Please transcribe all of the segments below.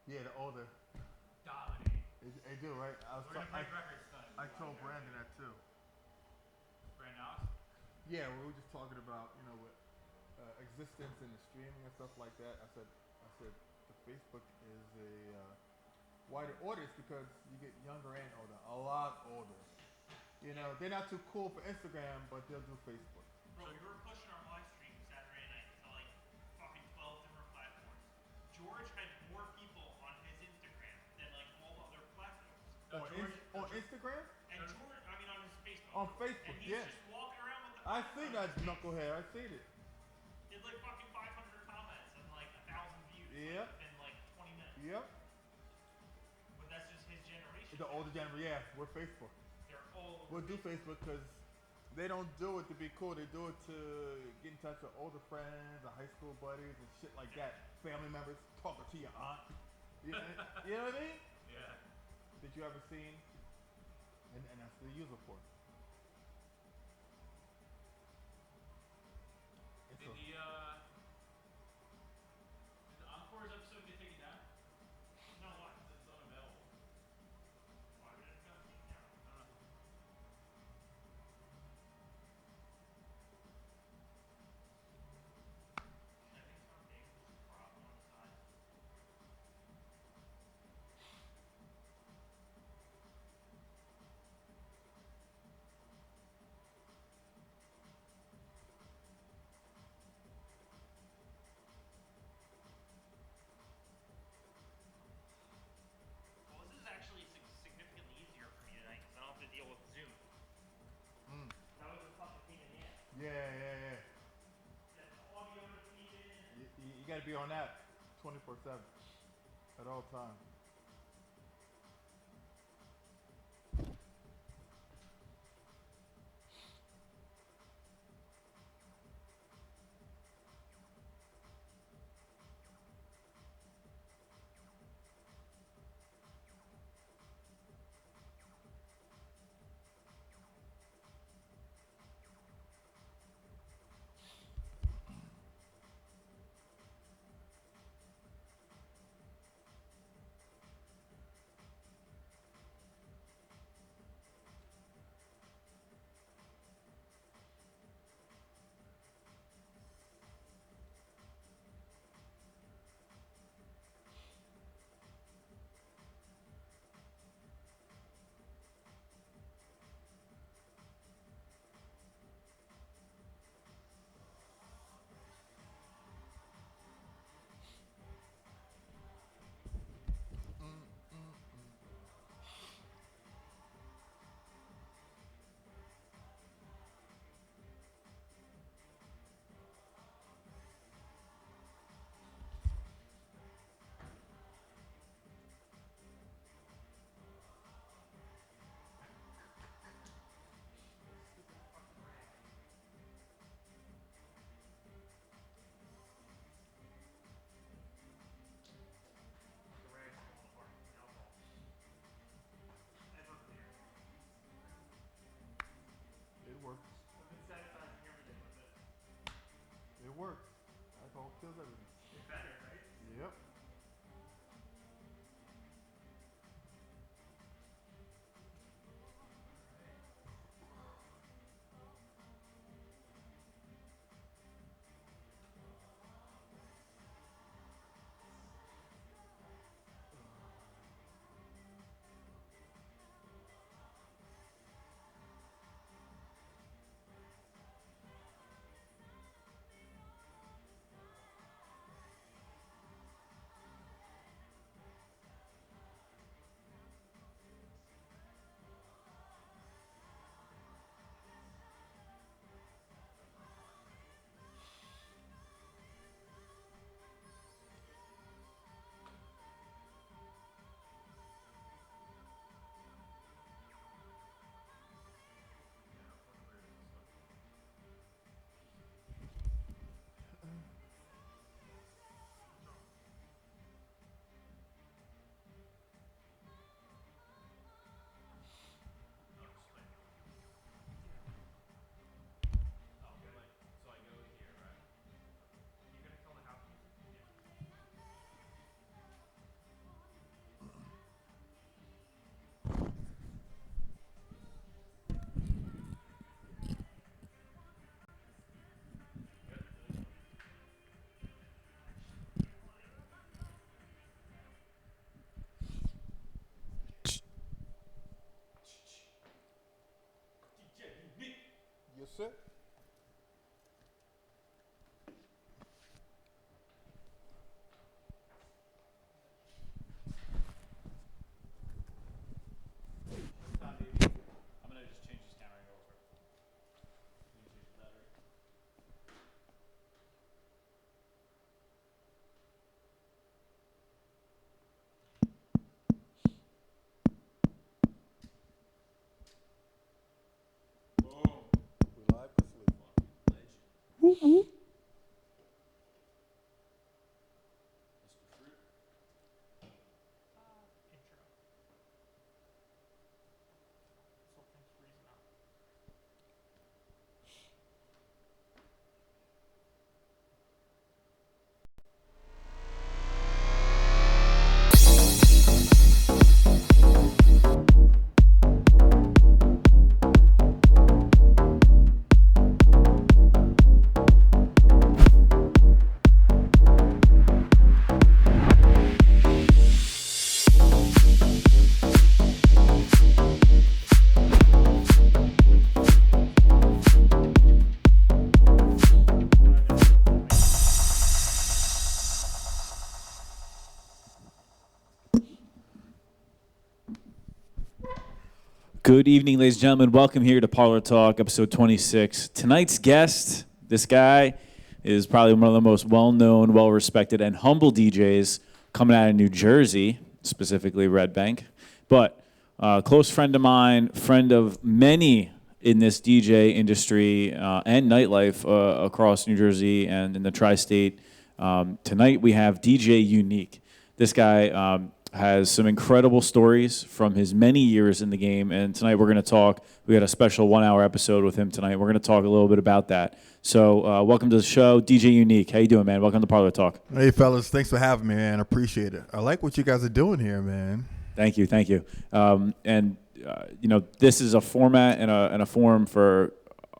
Yeah, the older. Dominate. They do, right? We're gonna break records tonight. I told Brandon that too. Brandon Knox? Yeah, we were just talking about, with existence and the streaming and stuff like that. I said, the Facebook is a wider audience because you get younger and older, a lot older. They're not too cool for Instagram, but they'll do Facebook. So Bro, we were pushing our live stream Saturday night to like fucking 12 different platforms. George had more people on his Instagram than like all other platforms. no, George, On Instagram? And George, I mean on his Facebook. On Facebook, And he's yeah. just walking around with the I phone seen on that his face. knucklehead. I seen it. He had like fucking 500 comments and like 1,000 views Yep. like, within like 20 minutes. Yep. But that's just his generation. The older generation, yeah, we're Facebook. They're all over We'll do Facebook. Facebook because they don't do it to be cool. They do it to get in touch with older friends, or high school buddies, and shit like that. Family members talking to your aunt. You know what I mean? yeah. Did you ever seen? And that's the user for it. It's Did a, the Encore's episode get taken down? No, what? It's unavailable. Why would it go? I don't know. I think some names just cropped on the side. Well, this is actually significantly easier for me tonight because I don't have to deal with Zoom. That was a fucking pain in the ass. yeah. That audio to feed in. You got to be on that 24/7 at all times. Stupid fucking rag. The rag's falling apart. The alcohol. Ever clear. It works. I've been sanitizing everything with it. It works. Alcohol kills everything. It better, right? Yep. That's it. I'm gonna just change this camera and go over. You can change the battery. Boom. We live this week. Legend. Mr. Fruit. Intro. This whole thing's freezing up. Good evening, ladies and gentlemen. Welcome here to Parlor Talk, episode 26. Tonight's guest, this guy is probably one of the most well-known, well-respected, and humble DJs coming out of New Jersey, specifically Red Bank. But a close friend of mine, friend of many in this DJ industry and nightlife across New Jersey and in the tri-state. Tonight we have DJ Unique. This guy has some incredible stories from his many years in the game, and tonight we're going to talk. We got a special 1-hour episode with him tonight. We're going to talk a little bit about that. So welcome to the show, DJ Unique. How you doing, man? Welcome to Parlor Talk. Hey, fellas. Thanks for having me, man. I appreciate it. I like what you guys are doing here, man. Thank you. This is a format and a forum for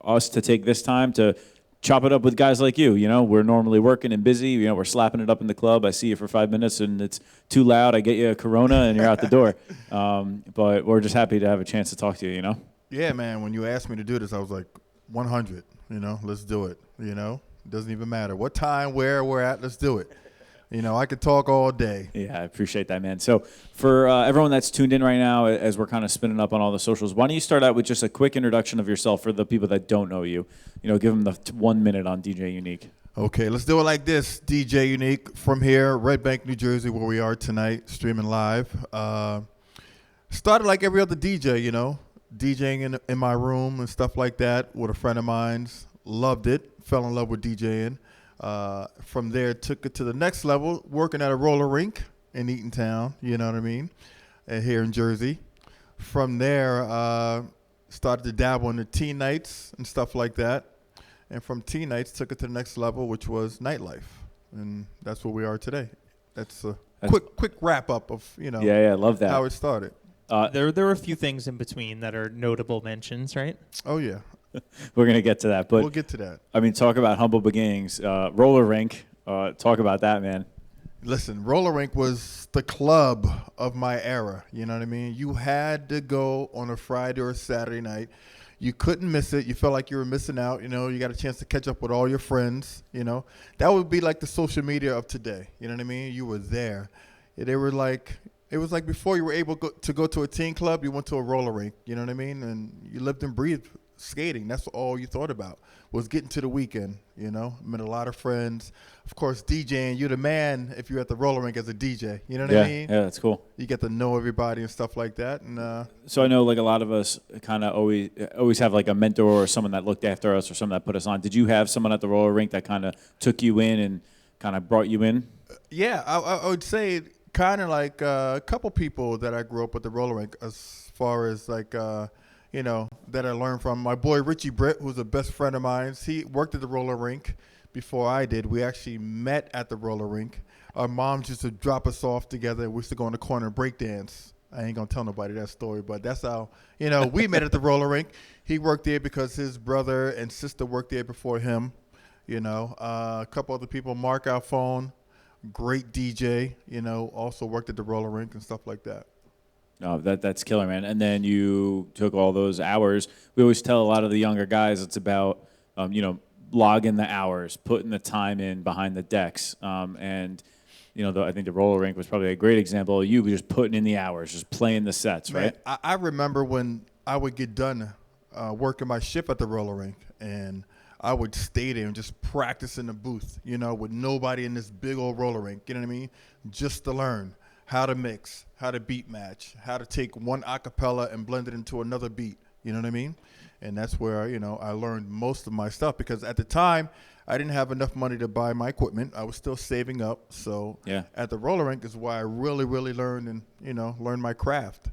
us to take this time to chop it up with guys like you. You know, we're normally working and busy. You know, we're slapping it up in the club. I see you for 5 minutes and it's too loud. I get you a Corona and you're out the door. But we're just happy to have a chance to talk to you, you know? Yeah, man. When you asked me to do this, I was like, 100. You know, let's do it. You know, it doesn't even matter what time, where we're at. Let's do it. You know, I could talk all day. Yeah, I appreciate that, man. So for everyone that's tuned in right now, as we're kind of spinning up on all the socials, why don't you start out with just a quick introduction of yourself for the people that don't know you? You know, give them the 1 minute on DJ Unique. Okay, let's do it like this. DJ Unique from here, Red Bank, New Jersey, where we are tonight, streaming live. Started like every other DJ, you know, DJing in my room and stuff like that with a friend of mine's. Loved it. Fell in love with DJing. From there, took it to the next level, working at a roller rink in Eatontown, you know what I mean, here in Jersey. From there, started to dabble in the teen nights and stuff like that. And from teen nights, took it to the next level, which was nightlife. And that's where we are today. That's a quick wrap up of, you know, Yeah, I love that. how it started. There were a few things in between that are notable mentions, right? Oh, yeah. We're going to get to that. But We'll get to that. I mean, talk about humble beginnings. Roller rink. Talk about that, man. Listen, roller rink was the club of my era. You know what I mean? You had to go on a Friday or a Saturday night. You couldn't miss it. You felt like you were missing out. You know, you got a chance to catch up with all your friends. You know, that would be like the social media of today. You know what I mean? You were there. They were like, it was like before you were able to go to a teen club, you went to a roller rink. You know what I mean? And you lived and breathed skating. That's all you thought about, was getting to the weekend. You know, met a lot of friends. Of course, DJing. You're the man if you're at the roller rink as a DJ. You know what I mean? Yeah, that's cool. You get to know everybody and stuff like that. And So I know, like, a lot of us kind of always have like a mentor or someone that looked after us or someone that put us on. Did you have someone at the roller rink that kind of took you in and kind of brought you in? yeah, I would say kind of like a couple people that I grew up with the roller rink, as far as like you know, that I learned from. My boy Richie Britt, who's a best friend of mine. He worked at the roller rink before I did. We actually met at the roller rink. Our moms used to drop us off together. We used to go in the corner and break dance. I ain't gonna tell nobody that story, but that's how, you know, we met at the roller rink. He worked there because his brother and sister worked there before him. You know, a couple other people, Mark Alphone, great DJ, you know, also worked at the roller rink and stuff like that. Oh, that's killer, man. And then you took all those hours. We always tell a lot of the younger guys it's about, logging the hours, putting the time in behind the decks. I think the roller rink was probably a great example of you just putting in the hours, just playing the sets, Man, right? I remember when I would get done working my shift at the roller rink, and I would stay there and just practice in the booth, with nobody in this big old roller rink, you know what I mean? Just to learn how to mix, how to beat match, how to take one acapella and blend it into another beat, you know what I mean? And that's where, I learned most of my stuff, because at the time, I didn't have enough money to buy my equipment. I was still saving up. So Yeah. at the roller rink is where I really, really learned and, learned my craft.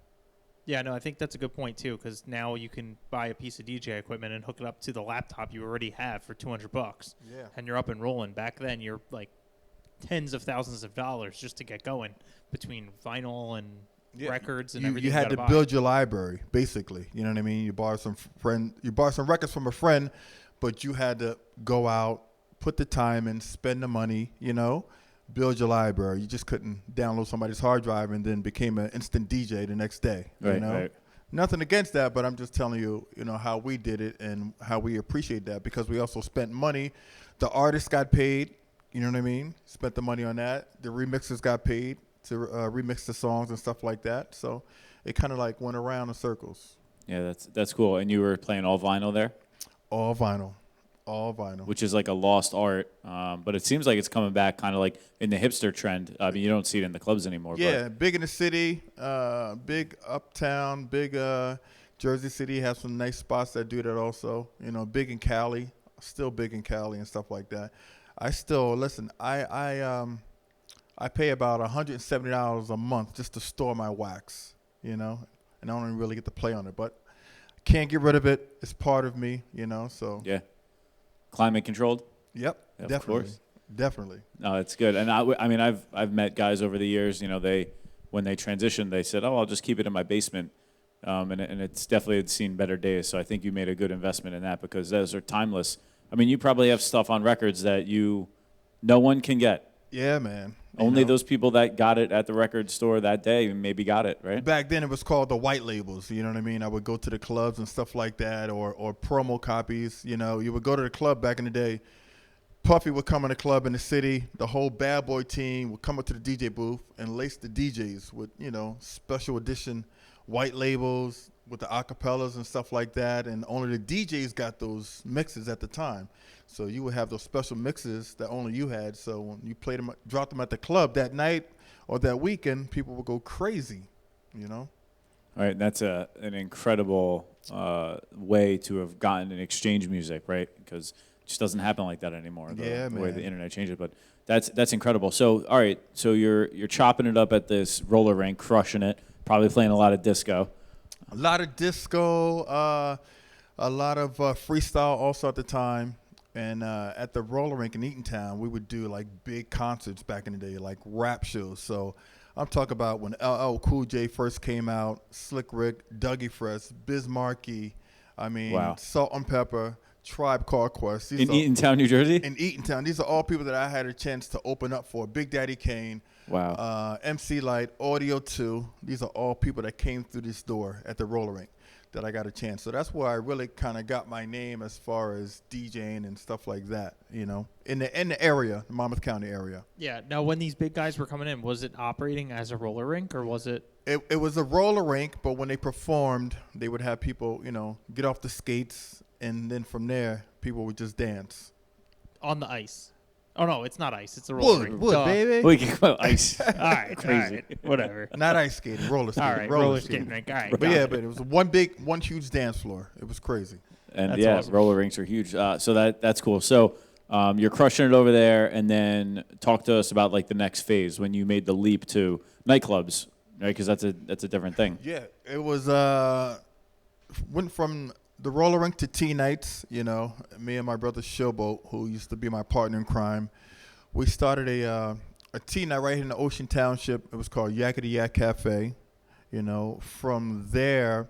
Yeah, no, I think that's a good point too, because now you can buy a piece of DJ equipment and hook it up to the laptop you already have for $200. Yeah. And you're up and rolling. Back then, you're like tens of thousands of dollars just to get going between vinyl and records and everything. You had to build your library, basically. You know what I mean? You borrow some records from a friend, but you had to go out, put the time in, spend the money, build your library. You just couldn't download somebody's hard drive and then became an instant DJ the next day. Right. Nothing against that, but I'm just telling you, how we did it and how we appreciate that, because we also spent money. The artists got paid, you know what I mean? Spent the money on that. The remixers got paid to remix the songs and stuff like that. So it kind of like went around in circles. Yeah, that's cool. And you were playing all vinyl there? All vinyl. Which is like a lost art, but it seems like it's coming back kind of like in the hipster trend. I mean, you don't see it in the clubs anymore. Yeah, big in the city, big uptown, big Jersey City has some nice spots that do that also. Big in Cali, still big in Cali and stuff like that. I still, listen, I pay about $170 a month just to store my wax, and I don't even really get to play on it, but can't get rid of it. It's part of me, so. Yeah. Climate controlled? Yep, of definitely. Course. Definitely. No, it's good. And I've met guys over the years, when they transitioned, they said, "Oh, I'll just keep it in my basement." And it's definitely seen better days. So I think you made a good investment in that, because those are timeless. I mean, you probably have stuff on records that no one can get. Yeah, man. Only those people that got it at the record store that day maybe got it, right? Back then it was called the white labels, you know what I mean? I would go to the clubs and stuff like that, or promo copies, You would go to the club back in the day. Puffy would come in the club in the city. The whole Bad Boy team would come up to the DJ booth and lace the DJs with, special edition white labels with the acapellas and stuff like that. And only the DJs got those mixes at the time. So you would have those special mixes that only you had. So when you played them, dropped them at the club that night or that weekend, people would go crazy, All right, that's an incredible way to have gotten an exchange music, right? Because it just doesn't happen like that anymore. The way the internet changed it, but that's incredible. So, all right, so you're chopping it up at this roller rink, crushing it, probably playing a lot of disco. A lot of disco, a lot of freestyle also at the time. And at the roller rink in Eatontown, we would do like big concerts back in the day, like rap shows. So I'm talking about when LL Cool J first came out, Slick Rick, Dougie Fresh, Biz Markie, Salt and Pepper, Tribe Called Quest. In Eatontown, New Jersey? In Eatontown. These are all people that I had a chance to open up for. Big Daddy Kane. Wow. MC Light, Audio 2. These are all people that came through this door at the roller rink that I got a chance. So that's where I really kind of got my name as far as DJing and stuff like that, in the area, the Monmouth County area. Yeah. Now, when these big guys were coming in, was it operating as a roller rink, or was it? It was a roller rink, but when they performed, they would have people, get off the skates, and then from there, people would just dance. On the ice. Oh, no, it's not ice. It's a roller rink. Wood, baby. We can go ice. All right, Crazy. all right, whatever. Not ice skating, roller skating. All right, roller skating rink. All right, But yeah, but it was one huge dance floor. It was crazy. And That's yeah, awesome. roller rinks are huge. So that's cool. So you're crushing it over there, and then talk to us about like the next phase when you made the leap to nightclubs, right? Because that's a different thing. Yeah, it was went from the roller rink to tea nights. Me and my brother Showboat, who used to be my partner in crime, we started a tea night right here in the Ocean Township. It was called Yakety Yak Cafe. From there,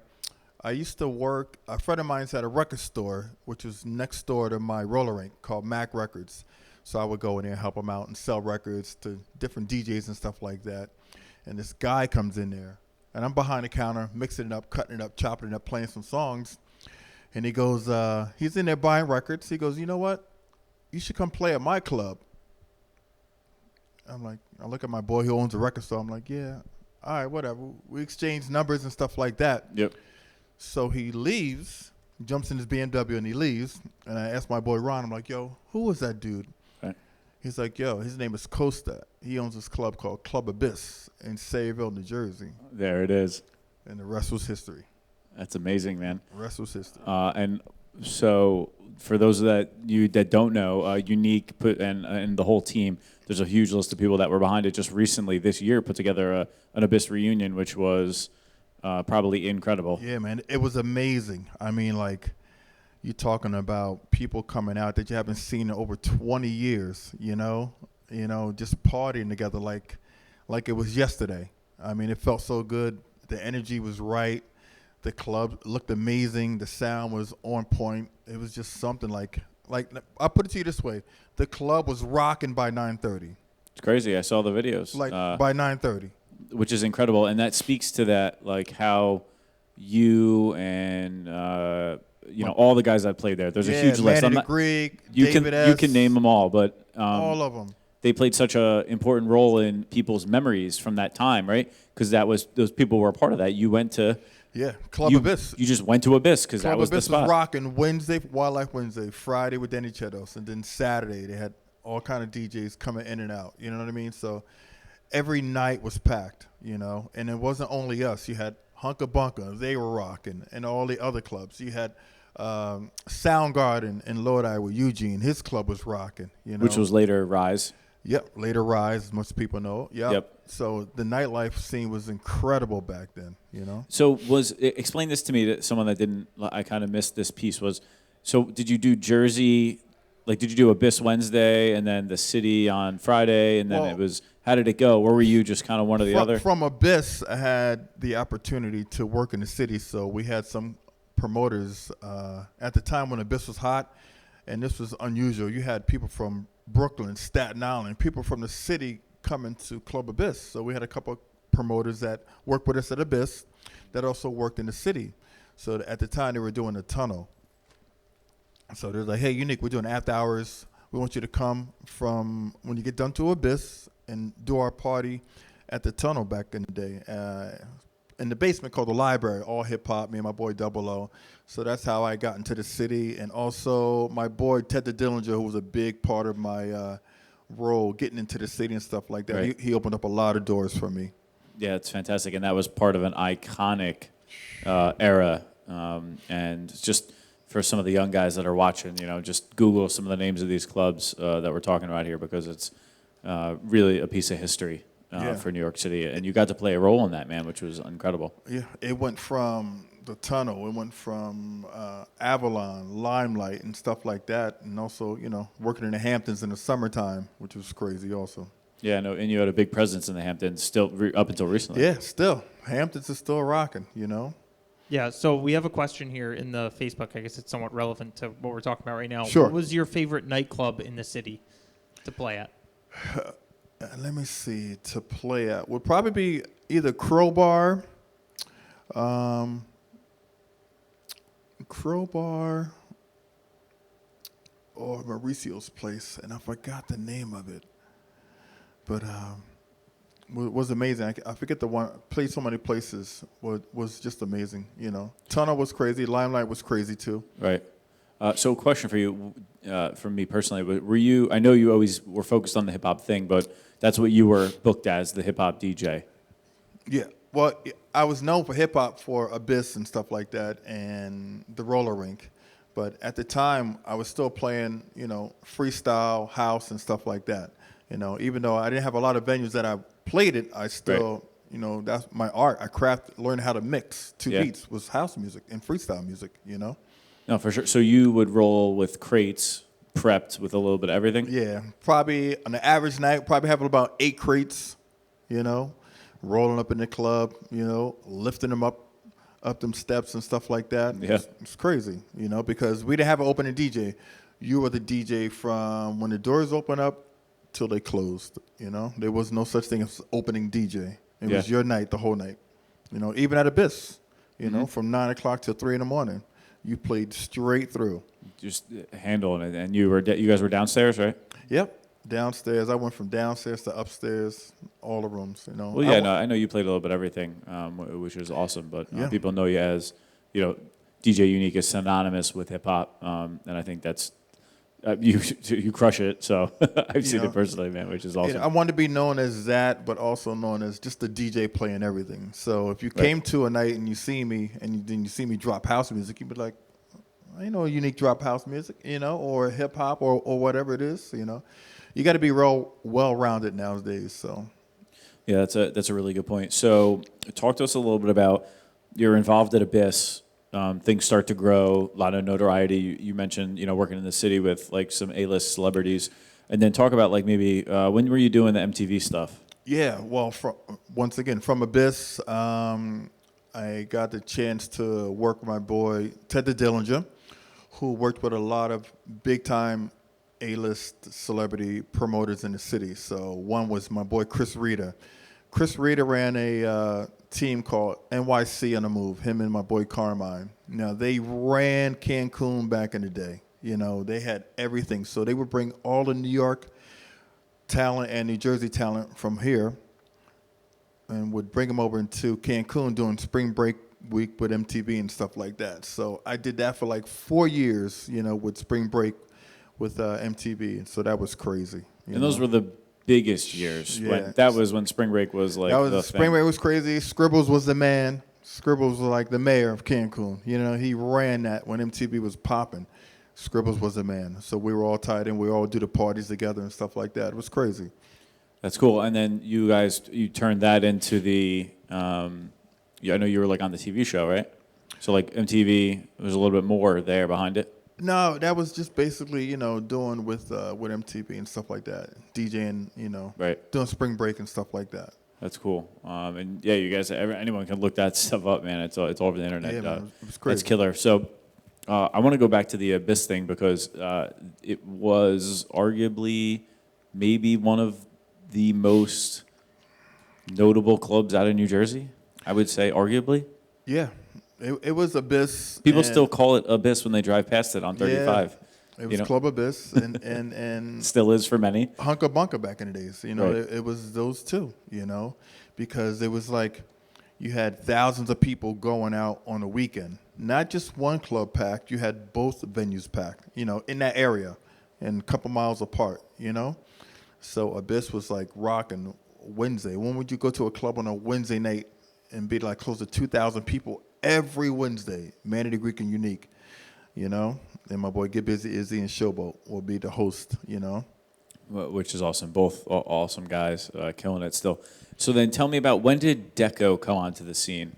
I used to work. A friend of mine's had a record store, which was next door to my roller rink, called Mac Records. So I would go in there and help him out and sell records to different DJs and stuff like that. And this guy comes in there, and I'm behind the counter, mixing it up, cutting it up, chopping it up, playing some songs. And he goes, he's in there buying records. He goes, you know what? You should come play at my club. I'm like, I look at my boy who owns a record store. I'm like, yeah, all right, whatever. We exchange numbers and stuff like that. Yep. So he leaves, jumps in his BMW and he leaves. And I asked my boy Ron, I'm like, yo, who was that dude? Right. He's like, yo, his name is Costa. He owns this club called Club Abyss in Sayreville, New Jersey. There it is. And the rest was history. That's amazing, man. The rest was history. And so for those that don't know, Unique and the whole team, there's a huge list of people that were behind it just recently this year, put together an Abyss reunion, which was probably incredible. Yeah, man. It was amazing. I mean, like, you're talking about people coming out that you haven't seen in over 20 years, you know, just partying together like it was yesterday. I mean, it felt so good. The energy was right. The club looked amazing. The sound was on point. It was just something like I'll put it to you this way. The club was rocking by 9:30. It's crazy. I saw the videos. By 9:30. Which is incredible. And that speaks to that, like how you and, all the guys that played there. There's a huge list. Manny the Greek, you David can S. You can name them all, but all of them. They played such an important role in people's memories from that time, right? Because those people were a part of that. You went to Club Abyss. You just went to Abyss because that was Abyss the spot. Was rocking Wednesday, Wildlife Wednesday, Friday with Danny Chetos, and then Saturday they had all kind of DJs coming in and out. You know what I mean? So every night was packed, and it wasn't only us. You had Hunka Bunka, they were rocking, and all the other clubs. You had Soundgarden in Lodi with Eugene. His club was rocking, Which was later Rise. Yep, later Rise, most people know. Yep. So the nightlife scene was incredible back then, So explain this to me, that someone that didn't, I kind of missed this piece was, so did you do Jersey, did you do Abyss Wednesday and then the City on Friday and then how did it go? Or were you just kind of one or the other? From Abyss, I had the opportunity to work in the city, so we had some promoters at the time when Abyss was hot, and this was unusual. You had people from Brooklyn, Staten Island, people from the city coming to Club Abyss. So we had a couple of promoters that worked with us at Abyss that also worked in the city. So at the time they were doing the tunnel. So they're like, hey, Unique, we're doing after hours. We want you to come from when you get done to Abyss and do our party at the tunnel back in the day. In the basement called the Library, all hip-hop, me and my boy Double O. So that's how I got into the city. And also my boy Ted the Dillinger, who was a big part of my role getting into the city and stuff like that. Right. He opened up a lot of doors for me. Yeah, it's fantastic. And that was part of an iconic era. And just for some of the young guys that are watching, just Google some of the names of these clubs that we're talking about here because it's really a piece of history. For New York City, and you got to play a role in that, man, which was incredible. Yeah, it went from the tunnel, it went from Avalon, Limelight, and stuff like that, and also, working in the Hamptons in the summertime, which was crazy also. Yeah, no, and you had a big presence in the Hamptons still up until recently. Yeah, still. Hamptons is still rocking, Yeah, so we have a question here in the Facebook. I guess it's somewhat relevant to what we're talking about right now. Sure. What was your favorite nightclub in the city to play at? Let me see, to play at would probably be either Crowbar or Mauricio's place, and I forgot the name of it. But was amazing. I forget the one. Played so many places. Was just amazing. Tunnel was crazy. Limelight was crazy too. Right. So, a question for you, from me personally, were you? I know you always were focused on the hip hop thing, but that's what you were booked as, the hip hop DJ. Yeah. Well, I was known for hip hop for Abyss and stuff like that, and the roller rink. But at the time, I was still playing, freestyle, house, and stuff like that. Even though I didn't have a lot of venues that I played it, I still, that's my art. I learned how to mix two beats was house music and freestyle music. No, for sure. So you would roll with crates, prepped with a little bit of everything? Yeah, probably on an average night, probably having about 8 crates, rolling up in the club, lifting them up them steps and stuff like that. Yeah. It's crazy, because we didn't have an opening DJ. You were the DJ from when the doors open up till they closed, There was no such thing as opening DJ. It was your night the whole night. You know, even at Abyss, you Mm-hmm. know, from 9 o'clock till 3 in the morning, you played straight through. Just handling it, and you guys were downstairs, right? Yep, downstairs. I went from downstairs to upstairs, all the rooms. You know. Well, yeah, no, I know you played a little bit of everything, which is awesome. But Yeah. people know you as, DJ Unique is synonymous with hip hop, and I think that's you crush it. So I've seen know. it personally, man, which is And awesome. I wanted to be known as that, but also known as just the DJ playing everything. So if you came to a night and you see me, and then you see me drop house music, you'd be like, I know Unique drop house music, you know, or hip hop, or whatever it is, you know. You got to be real well-rounded nowadays. So Yeah, that's a really good point. So, talk to us a little bit about you're involved at Abyss. Things start to grow, a lot of notoriety. You mentioned working in the city with like some A-list celebrities, and then talk about like maybe when were you doing the MTV stuff? yeah, well, once again from Abyss, I got the chance to work with my boy Ted the Dillinger, who worked with a lot of big-time A-list celebrity promoters in the city. So one was my boy Chris Rita. Chris Rita ran a team called NYC on the Move, him and my boy Carmine. Now, they ran Cancun back in the day. You know, they had everything. So they would bring all the New York talent and New Jersey talent from here and would bring them over into Cancun during spring break week with MTV and stuff like that. So I did that for like 4 years, with spring break with MTV. And so that was crazy. And those were the biggest years. Yeah. That was when spring break was like that was the spring thing. break was crazy. Scribbles was the man. Scribbles was like the mayor of Cancun. He ran that when MTV was popping. Scribbles was the man. So we were all tied in. We all do the parties together and stuff like that. It was crazy. That's cool. And then you turned that into the. I know you were like on the TV show, right? So like MTV, there's a little bit more there behind it. No, that was just basically, doing with MTV and stuff like that, DJing, Right. doing spring break and stuff like that. That's cool. And yeah, you guys, anyone can look that stuff up, man. It's all over the internet. Yeah, man, it was crazy. That's killer. So I want to go back to the Abyss thing because it was arguably maybe one of the most notable clubs out of New Jersey. I would say arguably. Yeah, it was Abyss. People and still call it Abyss when they drive past it on 35. It was Club Abyss and Still is for many. Hunka Bunka back in the days. Right. It was those two, because it was like you had thousands of people going out on a weekend. Not just one club packed, you had both venues packed, in that area and a couple miles apart, So Abyss was like rocking Wednesday. When would you go to a club on a Wednesday night and be like close to 2,000 people every Wednesday? Manny the Greek and Unique, And my boy Get Busy Izzy and Showboat will be the host, Which is awesome. Both awesome guys, killing it still. So then tell me about when did Deco come onto the scene?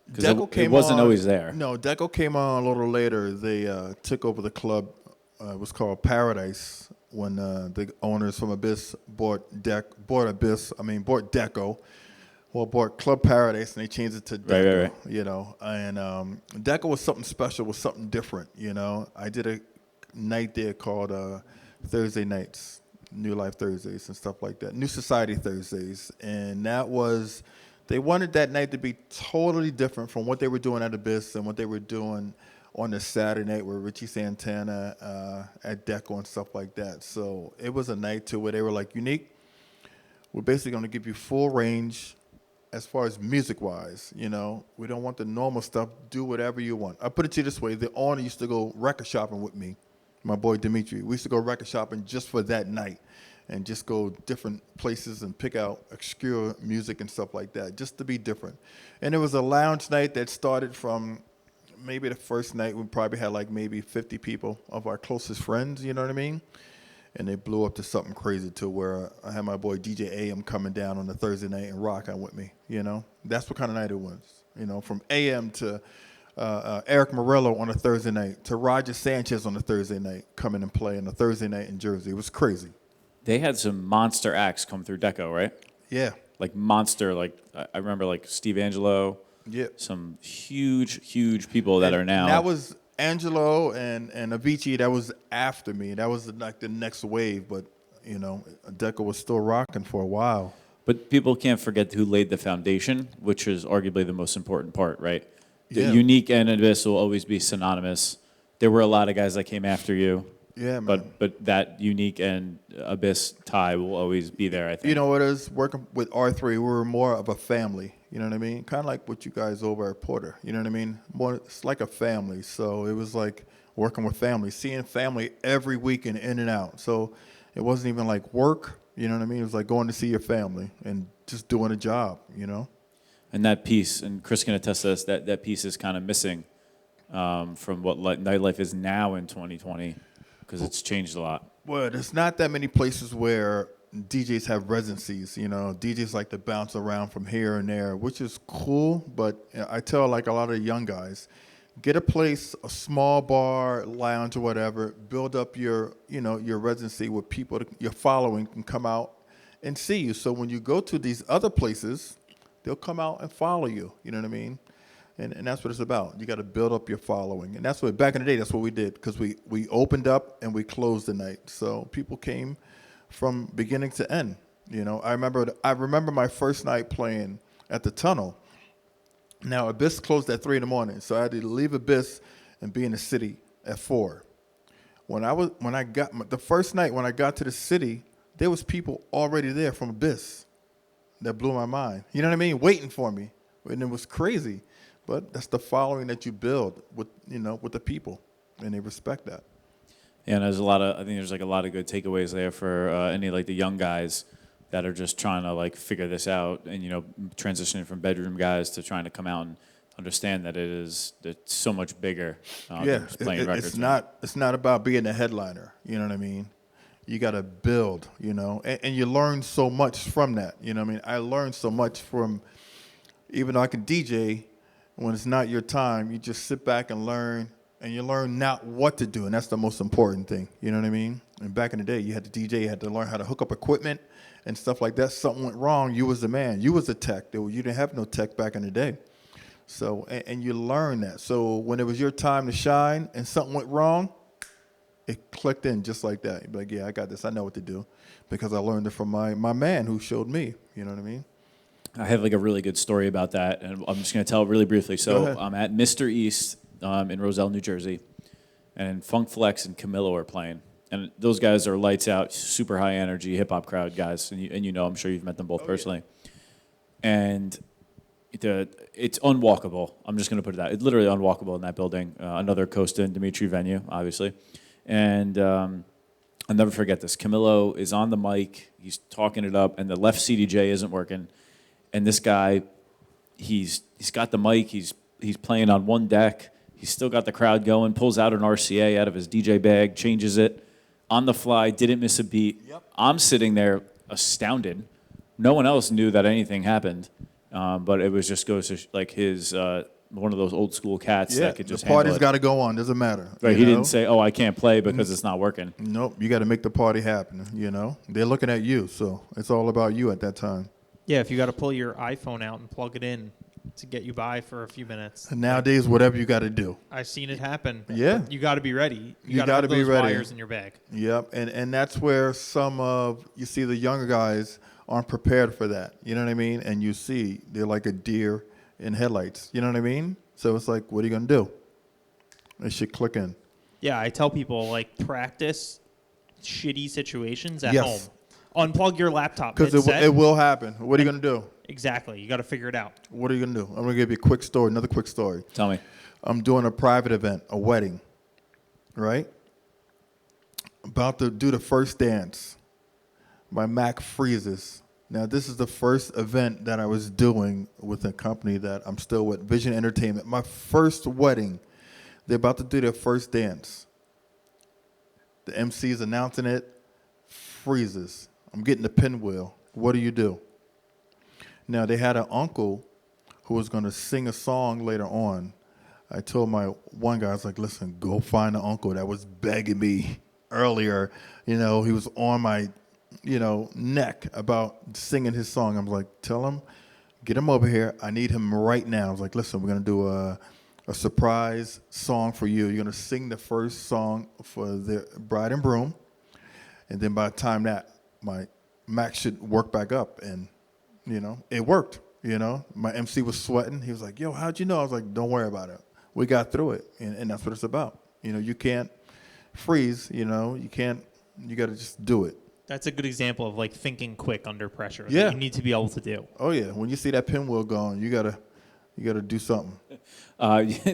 Because it wasn't always there. No, Deco came on a little later. They took over the club. It was called Paradise when the owners from Abyss bought Deco. Well, bought Club Paradise, and they changed it to Deco, Right. And Deco was something special, was something different, I did a night there called Thursday Nights, New Life Thursdays and stuff like that, New Society Thursdays, and they wanted that night to be totally different from what they were doing at Abyss and what they were doing on the Saturday night with Richie Santana at Deco and stuff like that. So it was a night, too, where they were like, Unique, we're basically going to give you full range as far as music-wise, we don't want the normal stuff. Do whatever you want. I put it to you this way. The owner used to go record shopping with me, my boy Dimitri. We used to go record shopping just for that night and just go different places and pick out obscure music and stuff like that, just to be different. And it was a lounge night that started from maybe the first night. We probably had like maybe 50 people of our closest friends, you know what I mean? And they blew up to something crazy to where I had my boy DJ AM coming down on a Thursday night and rocking with me, That's what kind of night it was, from AM to Eric Morello on a Thursday night to Roger Sanchez on a Thursday night coming and play on a Thursday night in Jersey. It was crazy. They had some monster acts come through Deco, right? Yeah. Like monster, like I remember like Steve Angelo. Yeah. Some huge people that are now. And that was Angelo and Avicii. That was after me. That was like the next wave, but Deco was still rocking for a while. But people can't forget who laid the foundation, which is arguably the most important part, right? The Yeah. Unique and Abyss will always be synonymous. There were a lot of guys that came after you. Yeah, man. But that Unique and Abyss tie will always be there, I think. You know what it is? Working with R3, we were more of a family. You know what I mean? Kind of like what you guys over at Porter. You know what I mean? More, it's like a family. So it was like working with family, seeing family every week and in and out. So it wasn't even like work. You know what I mean? It was like going to see your family and just doing a job, you know? And that piece, and Chris can attest to this, that piece is kind of missing from what nightlife is now in 2020 because it's changed a lot. Well, there's not that many places where DJs have residencies. You know, DJs like to bounce around from here and there, which is cool. But I tell like a lot of the young guys, get a place, a small bar, lounge, or whatever. Build up your, you know, your residency where people, your following can come out and see you. So when you go to these other places, they'll come out and follow you. You know what I mean? And that's what it's about. You got to build up your following. And that's what, back in the day, that's what we did, because we opened up and we closed the night. So people came from beginning to end. You know, I remember my first night playing at the Tunnel. Now, Abyss closed at 3 in the morning, so I had to leave Abyss and be in the city at 4. The first night when I got to the city, there was people already there from Abyss. That blew my mind. You know what I mean? Waiting for me. And it was crazy. But that's the following that you build with, you know, with the people, and they respect that. Yeah, and I think there's like a lot of good takeaways there for any like the young guys that are just trying to like figure this out and, you know, transitioning from bedroom guys to trying to come out and understand that it's so much bigger than just playing records. It's not about being a headliner. You know what I mean? You got to build, you know, and you learn so much from that. You know what I mean? I learned so much from, even though I can DJ, when it's not your time, you just sit back and learn, and you learn not what to do, and that's the most important thing. You know what I mean? And back in the day, you had to DJ, you had to learn how to hook up equipment and stuff like that. Something went wrong, you was the man. You was the tech. You didn't have no tech back in the day. So, and you learn that. So when it was your time to shine and something went wrong, it clicked in just like that. You'd be like, yeah, I got this. I know what to do, because I learned it from my man who showed me. You know what I mean? I have like a really good story about that, and I'm just going to tell it really briefly. Go So ahead. I'm at Mr. East in Roselle, New Jersey, and Funk Flex and Camilo are playing. And those guys are lights out, super high energy, hip hop crowd guys. And you know, I'm sure you've met them both personally. Yeah. And it's unwalkable. I'm just going to put it out. It's literally unwalkable in that building. Another Costa and Dimitri venue, obviously. And I'll never forget this. Camilo is on the mic. He's talking it up, and the left CDJ isn't working. And this guy, he's got the mic. He's playing on one deck. He's still got the crowd going. Pulls out an RCA out of his DJ bag, changes it on the fly. Didn't miss a beat. Yep. I'm sitting there astounded. No one else knew that anything happened, but it was just goes to like his one of those old school cats that could just the party's handle it. got to go on. Doesn't matter. Right? He didn't say, "Oh, I can't play because it's not working." Nope. You got to make the party happen. You know, they're looking at you, so it's all about you at that time. Yeah, if you got to pull your iPhone out and plug it in to get you by for a few minutes. And nowadays, whatever you got to do. I've seen it happen. Yeah. But you got to be ready. You got gotta to be those ready. wires in your bag. Yep. And that's where you see the younger guys aren't prepared for that. You know what I mean? And you see they're like a deer in headlights. You know what I mean? So it's like, what are you going to do? It should click in. Yeah, I tell people, like, practice shitty situations at Yes. home. Unplug your laptop. Because mid-set. it will happen. What are you going to do? Exactly. You got to figure it out. What are you going to do? I'm going to give you a quick story, another quick story. Tell me. I'm doing a private event, a wedding, right? About to do the first dance. My Mac freezes. Now, this is the first event that I was doing with a company that I'm still with, Vision Entertainment. My first wedding. They're about to do their first dance. The MC's announcing it, freezes. I'm getting the pinwheel. What do you do? Now, they had an uncle who was going to sing a song later on. I told my one guy, I was like, listen, go find the uncle that was begging me earlier. You know, he was on my, neck about singing his song. I was like, tell him, get him over here. I need him right now. I was like, listen, we're going to do a surprise song for you. You're going to sing the first song for the bride and groom. And then by the time that, my Mac should work back up. And You know, it worked. You know, my MC was sweating. He was like, "Yo, how'd you know?" I was like, "Don't worry about it. We got through it." And that's what it's about. You know, you can't freeze. You know, you can't. You got to just do it. That's a good example of like thinking quick under pressure. Yeah. That you need to be able to do. Oh yeah, when you see that pinwheel going, you gotta do something.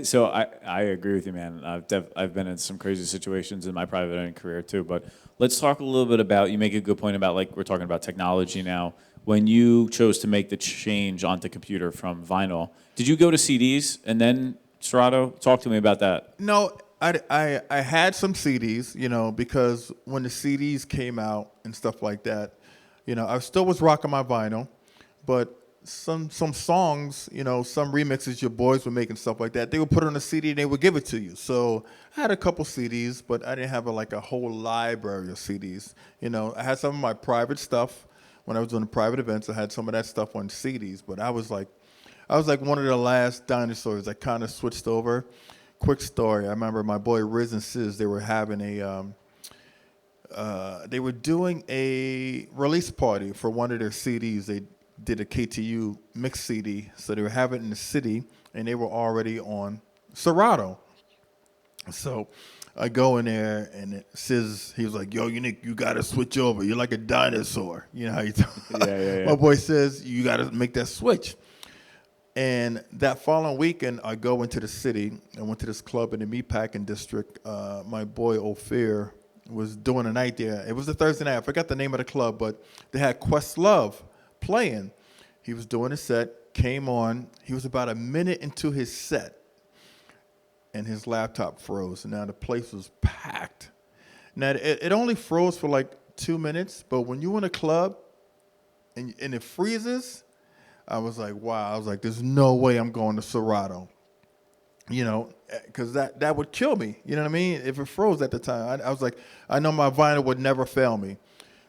So I agree with you, man. I've been in some crazy situations in my private owning career too. But let's talk a little bit about. You make a good point about like we're talking about technology now. When you chose to make the change onto computer from vinyl, did you go to CDs and then Serato? Talk to me about that. No, I had some CDs, you know, because when the CDs came out and stuff like that, you know, I still was rocking my vinyl, but some songs, you know, some remixes your boys were making, stuff like that, they would put it on a CD and they would give it to you. So I had a couple CDs, but I didn't have like a whole library of CDs. You know, I had some of my private stuff when I was doing private events. I had some of that stuff on CDs, but I was like one of the last dinosaurs that kind of switched over. Quick story. I remember my boy Riz and Sis, they were having they were doing a release party for one of their CDs. They did a KTU mix CD, so they were having it in the city, and they were already on Serato. So I go in there, and Sis, he was like, "Yo, Unique, you gotta switch over. You're like a dinosaur." You know how you talk. Yeah. My boy says, "You gotta make that switch." And that following weekend, I go into the city. I went to this club in the Meatpacking District. My boy Ophir was doing a night there. It was a Thursday night. I forgot the name of the club, but they had Questlove playing. He was doing a set, came on. He was about a minute into his set, and his laptop froze. And now the place was packed. Now, it only froze for like 2 minutes, but when you're in a club and it freezes, I was like, wow. I was like, there's no way I'm going to Serato. You know, because that would kill me. You know what I mean? If it froze at the time. I was like, I know my vinyl would never fail me.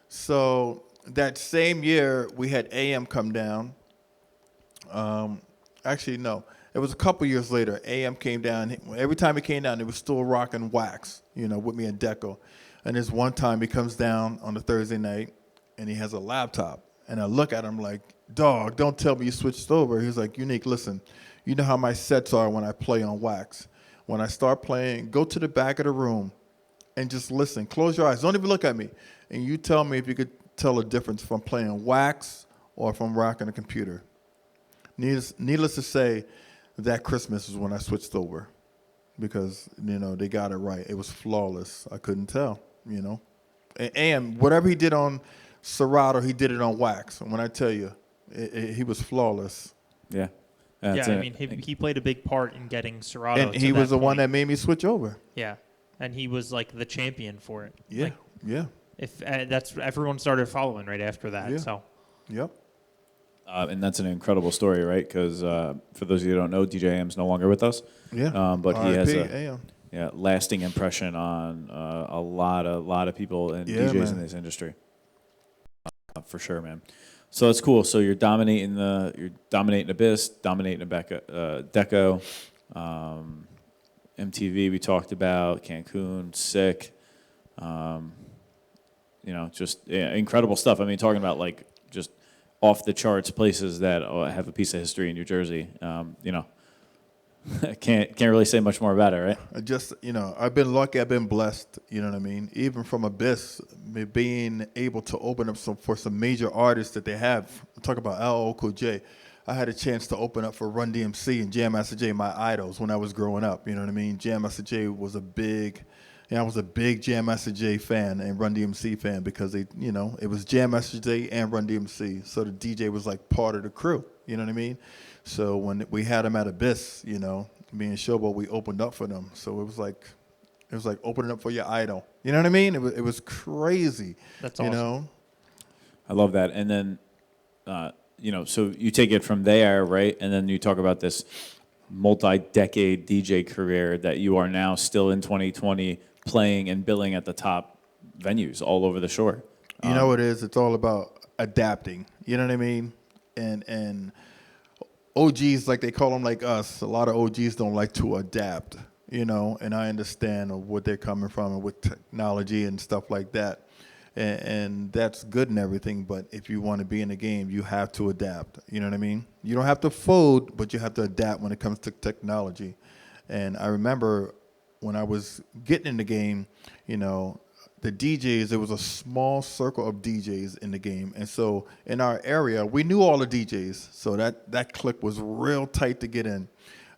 So that same year, we had AM come down. Actually, no. It was a couple years later. AM came down. Every time he came down, it was still rocking Wax, you know, with me and Deco. And this one time he comes down on the Thursday night, and he has a laptop. And I look at him like, dog, don't tell me you switched over. He's like, Unique, listen, you know how my sets are when I play on Wax. When I start playing, go to the back of the room and just listen. Close your eyes. Don't even look at me. And you tell me if you could tell a difference from playing Wax or from rocking a computer. Needless to say, that Christmas is when I switched over because, you know, they got it right. It was flawless. I couldn't tell, you know. And whatever he did on Serato, he did it on Wax. And when I tell you, he was flawless. Yeah. Yeah, I mean, he played a big part in getting Serato. And he was the one that made me switch over. Yeah, and he was like the champion for it. Yeah, like, yeah. If that's everyone started following right after that. Yeah. So. Yep. And that's an incredible story, right? Because for those of you who don't know, DJ Am's no longer with us. Yeah. But he has AM. lasting impression on a lot of people and DJs man. in this industry. For sure, man. So that's cool. So you're dominating Abyss, dominating Deco, MTV. We talked about Cancun, Sick. You know, just incredible stuff. I mean, talking about like just off the charts places that have a piece of history in New Jersey. You know, can't really say much more about it, right? I've been lucky. I've been blessed. You know what I mean? Even from Abyss, being able to open up for some major artists that they have. Talk about LL Cool J. I had a chance to open up for Run DMC and Jam Master Jay, my idols when I was growing up. You know what I mean? Jam Master Jay was I was a big Jam Master Jay fan and Run DMC fan because it was Jam Master Jay and Run DMC. So the DJ was like part of the crew. You know what I mean? So when we had them at Abyss, you know, me and Showboat, we opened up for them. So it was like opening up for your idol. You know what I mean? It was crazy. That's awesome. You know? I love that. And then, so you take it from there, right? And then you talk about this multi-decade DJ career that you are now still in 2020 playing and billing at the top venues all over the shore. You know what it is? It's all about adapting. You know what I mean? And OGs, like they call them like us, a lot of OGs don't like to adapt, you know, and I understand what they're coming from and with technology and stuff like that. and that's good and everything. But if you want to be in the game, you have to adapt. You know what I mean? You don't have to fold, but you have to adapt when it comes to technology. And I remember when I was getting in the game, you know, the DJs, there was a small circle of DJs in the game. And so in our area, we knew all the DJs. So that clique was real tight to get in.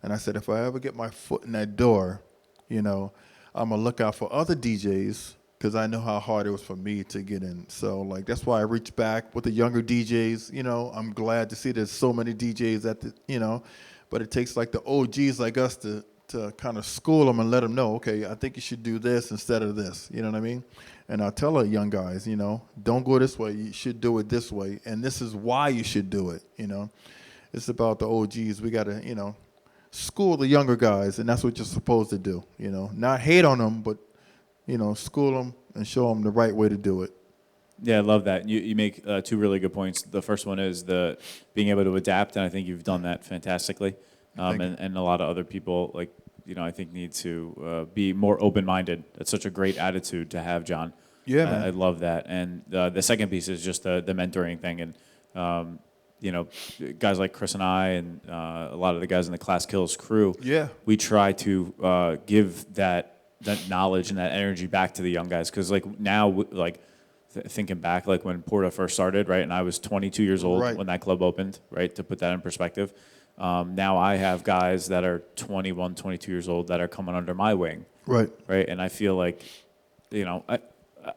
And I said, if I ever get my foot in that door, you know, I'm going to look out for other DJs because I know how hard it was for me to get in. So, like, that's why I reached back with the younger DJs. You know, I'm glad to see there's so many DJs at the, you know, but it takes, like, the OGs like us to kind of school them and let them know, okay, I think you should do this instead of this. You know what I mean? And I tell the young guys, you know, don't go this way. You should do it this way. And this is why you should do it, you know. It's about the OGs. We got to, you know, school the younger guys, and that's what you're supposed to do, you know. Not hate on them, but, you know, school them and show them the right way to do it. Yeah, I love that. You make two really good points. The first one is the being able to adapt, and I think you've done that fantastically. And a lot of other people, like, you know, I think need to be more open-minded. That's such a great attitude to have, John. Yeah, man. I love that. And the second piece is just the mentoring thing. And, you know, guys like Chris and I and a lot of the guys in the Class Kills crew, Yeah. we try to give that knowledge and that energy back to the young guys. Because, like, now, like, thinking back, like, when Porta first started, right, and I was 22 years old Right. when that club opened, right, to put that in perspective. Now I have guys that are 21, 22 years old that are coming under my wing, Right. right? And I feel like, you know,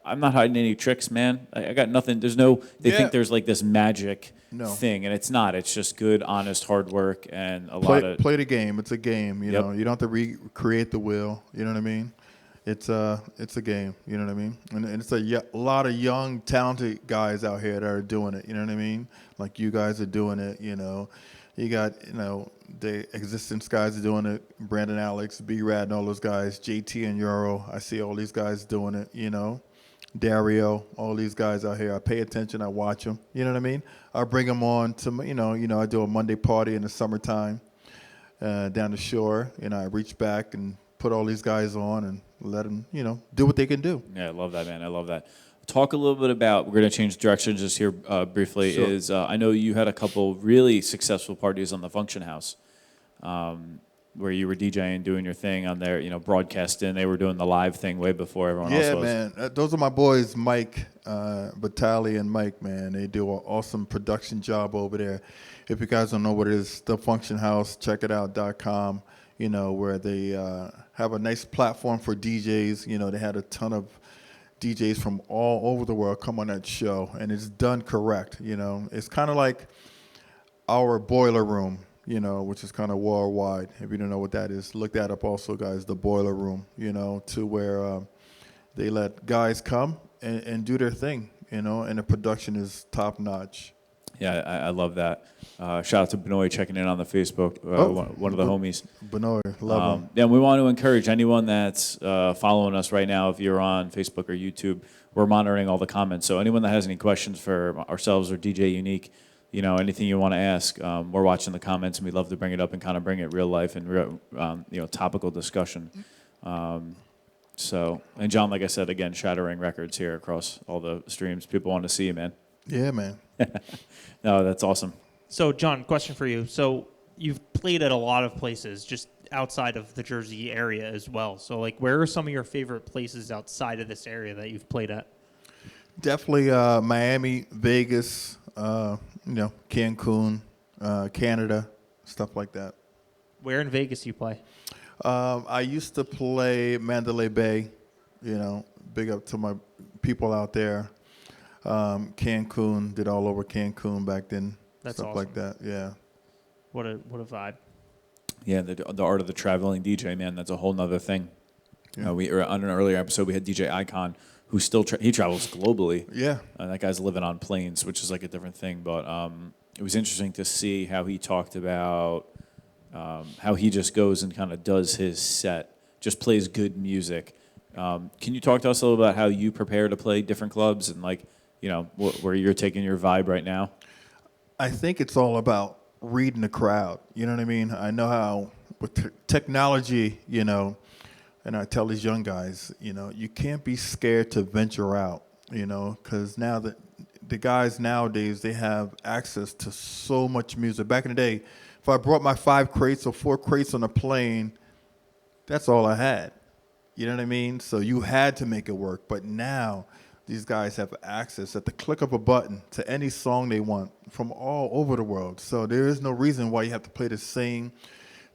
I'm not hiding any tricks, man. I got nothing. There's no. They Yeah. think there's like this magic No. thing, and it's not. It's just good, honest, hard work, and a lot of. Play the game. It's a game, you Yep. know. You don't have to recreate the wheel, you know what I mean? It's a game, you know what I mean? And it's a lot of young, talented guys out here that are doing it, you know what I mean? Like you guys are doing it, you know. You got, you know, the existence guys are doing it. Brandon, Alex, B-Rad, and all those guys. JT and Euro. I see all these guys doing it, you know. Dario, all these guys out here. I pay attention. I watch them. You know what I mean? I bring them on to, you know, I do a Monday party in the summertime down the shore. You know, I reach back and put all these guys on and let them, you know, do what they can do. Yeah, I love that, man. I love that. Talk a little bit about, we're going to change direction just here briefly, Sure. is I know you had a couple really successful parties on the Function House where you were DJing, doing your thing on there, you know, broadcasting. They were doing the live thing way before everyone else Yeah, was. man. Those are my boys, Mike Batali and Mike, man. They do an awesome production job over there. If you guys don't know what it is, The Function House, check it out.com, you know, where they have a nice platform for DJs. You know, they had a ton of DJs from all over the world come on that show, and it's done correct, you know. It's kind of like our Boiler Room, you know, which is kind of worldwide. If you don't know what that is, look that up also, guys, the Boiler Room, you know, to where they let guys come and do their thing, you know, and the production is top-notch. Yeah, I love that. Shout out to Benoit checking in on the Facebook, one of the homies. Benoit, love him. Yeah, we want to encourage anyone that's following us right now, if you're on Facebook or YouTube, we're monitoring all the comments. So anyone that has any questions for ourselves or DJ Unique, you know, anything you want to ask, we're watching the comments, and we'd love to bring it up and kind of bring it real life and real, you know, topical discussion. So, and John, like I said, again, shattering records here across all the streams. People want to see you, man. Yeah, man. No, that's awesome. So, John, question for you. So, you've played at a lot of places just outside of the Jersey area as well. So, like, where are some of your favorite places outside of this area that you've played at? Definitely Miami, Vegas, you know, Cancun, Canada, stuff like that. Where in Vegas you play? I used to play Mandalay Bay, you know, big up to my people out there. Cancun, did all over Cancun back then. That's stuff awesome. like that, yeah. What a vibe. Yeah, the art of the traveling DJ, man, that's a whole nother thing. Yeah. We on an earlier episode, we had DJ Icon, who still he travels globally. Yeah. That guy's living on planes, which is like a different thing. But it was interesting to see how he talked about how he just goes and kind of does his set, just plays good music. Can you talk to us a little about how you prepare to play different clubs and, like, you know, where you're taking your vibe right now? I think it's all about reading the crowd. You know what I mean? I know how with technology, you know, and I tell these young guys, you know, you can't be scared to venture out. because now the guys nowadays, they have access to so much music. Back in the day, if I brought my 5 crates or 4 crates on a plane, that's all I had. You know what I mean? So you had to make it work. But now these guys have access at the click of a button to any song they want from all over the world. So there is no reason why you have to play the same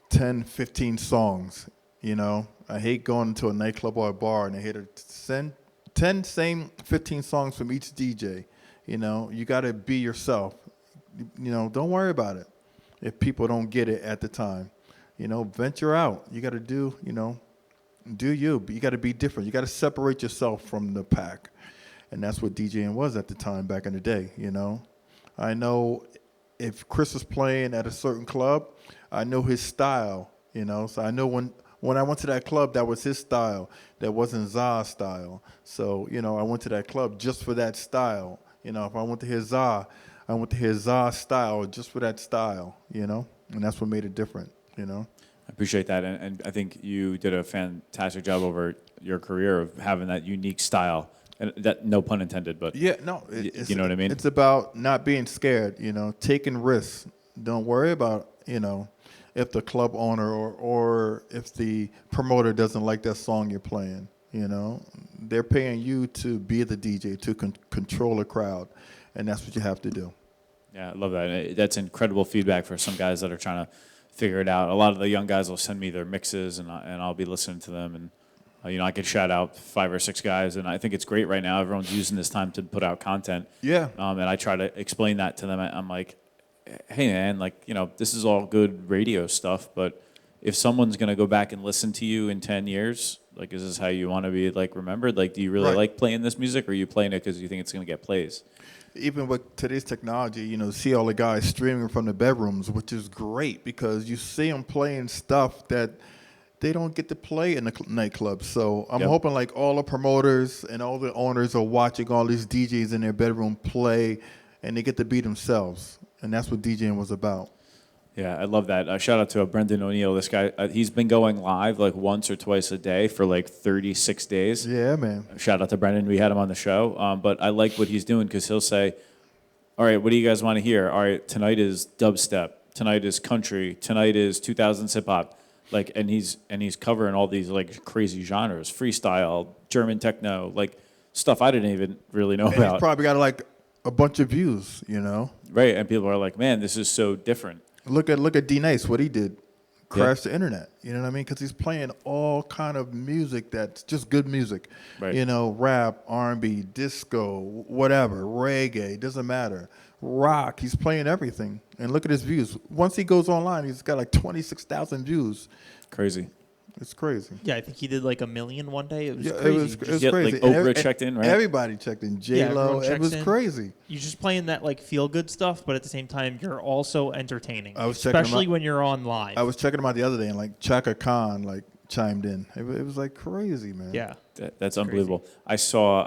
10, 15 songs. I hate going to a nightclub or a bar and they hear the 10 same 15 songs from each DJ. You got to be yourself. Don't worry about it if people don't get it at the time. Venture out. You got to do you. But you got to be different. You got to separate yourself from the pack. And that's what DJing was at the time back in the day, I know if Chris was playing at a certain club, I know his style, So I know when I went to that club, that was his style. That wasn't Za's style. So, I went to that club just for that style. If I went to hear Za, I went to hear Za's style just for that style, And that's what made it different, I appreciate that. And I think you did a fantastic job over your career of having that unique style. And that, no pun intended, but yeah, no, it's, you know what I mean? It's about not being scared, taking risks. Don't worry about, if the club owner or if the promoter doesn't like that song you're playing, They're paying you to be the DJ, to control a crowd, and that's what you have to do. Yeah, I love that. That's incredible feedback for some guys that are trying to figure it out. A lot of the young guys will send me their mixes, and I'll be listening to them, and I could shout out 5 or 6 guys, and I think it's great right now. Everyone's using this time to put out content. Yeah. And I try to explain that to them. I'm like, hey, man, this is all good radio stuff, but if someone's going to go back and listen to you in 10 years, is this how you want to be, remembered? Do you really like playing this music, or are you playing it because you think it's going to get plays? Even with today's technology, see all the guys streaming from the bedrooms, which is great because you see them playing stuff that they don't get to play in the nightclubs. So I'm hoping all the promoters and all the owners are watching all these DJs in their bedroom play, and they get to be themselves. And that's what DJing was about. Yeah, I love that. Shout out to Brendan O'Neill. This guy, he's been going live once or twice a day for 36 days. Yeah, man. Shout out to Brendan. We had him on the show. But I like what he's doing because he'll say, all right, what do you guys want to hear? All right, tonight is dubstep. Tonight is country. Tonight is 2000s hip hop. And he's covering all these crazy genres, freestyle, German techno, stuff I didn't even really know about. He's probably got a bunch of views, Right, and people are like, man, this is so different. Look at D Nice, what he did, crashed the internet. You know what I mean? Because he's playing all kind of music that's just good music. Right. Rap, R&B, disco, whatever, reggae, doesn't matter. Rock, he's playing everything. And look at his views. Once he goes online, he's got 26,000 views. Crazy. It's crazy. Yeah, I think he did 1 million one day. It was Yeah, crazy. it was Yeah, crazy. Oprah checked in, right? Everybody checked in. J-Lo, everyone it was checks in. crazy. You're just playing that feel good stuff, but at the same time, you're also entertaining. I was checking him especially out. when you're on live. I was checking him out the other day, and Chaka Khan chimed in. It was crazy, man. Yeah. That's unbelievable. I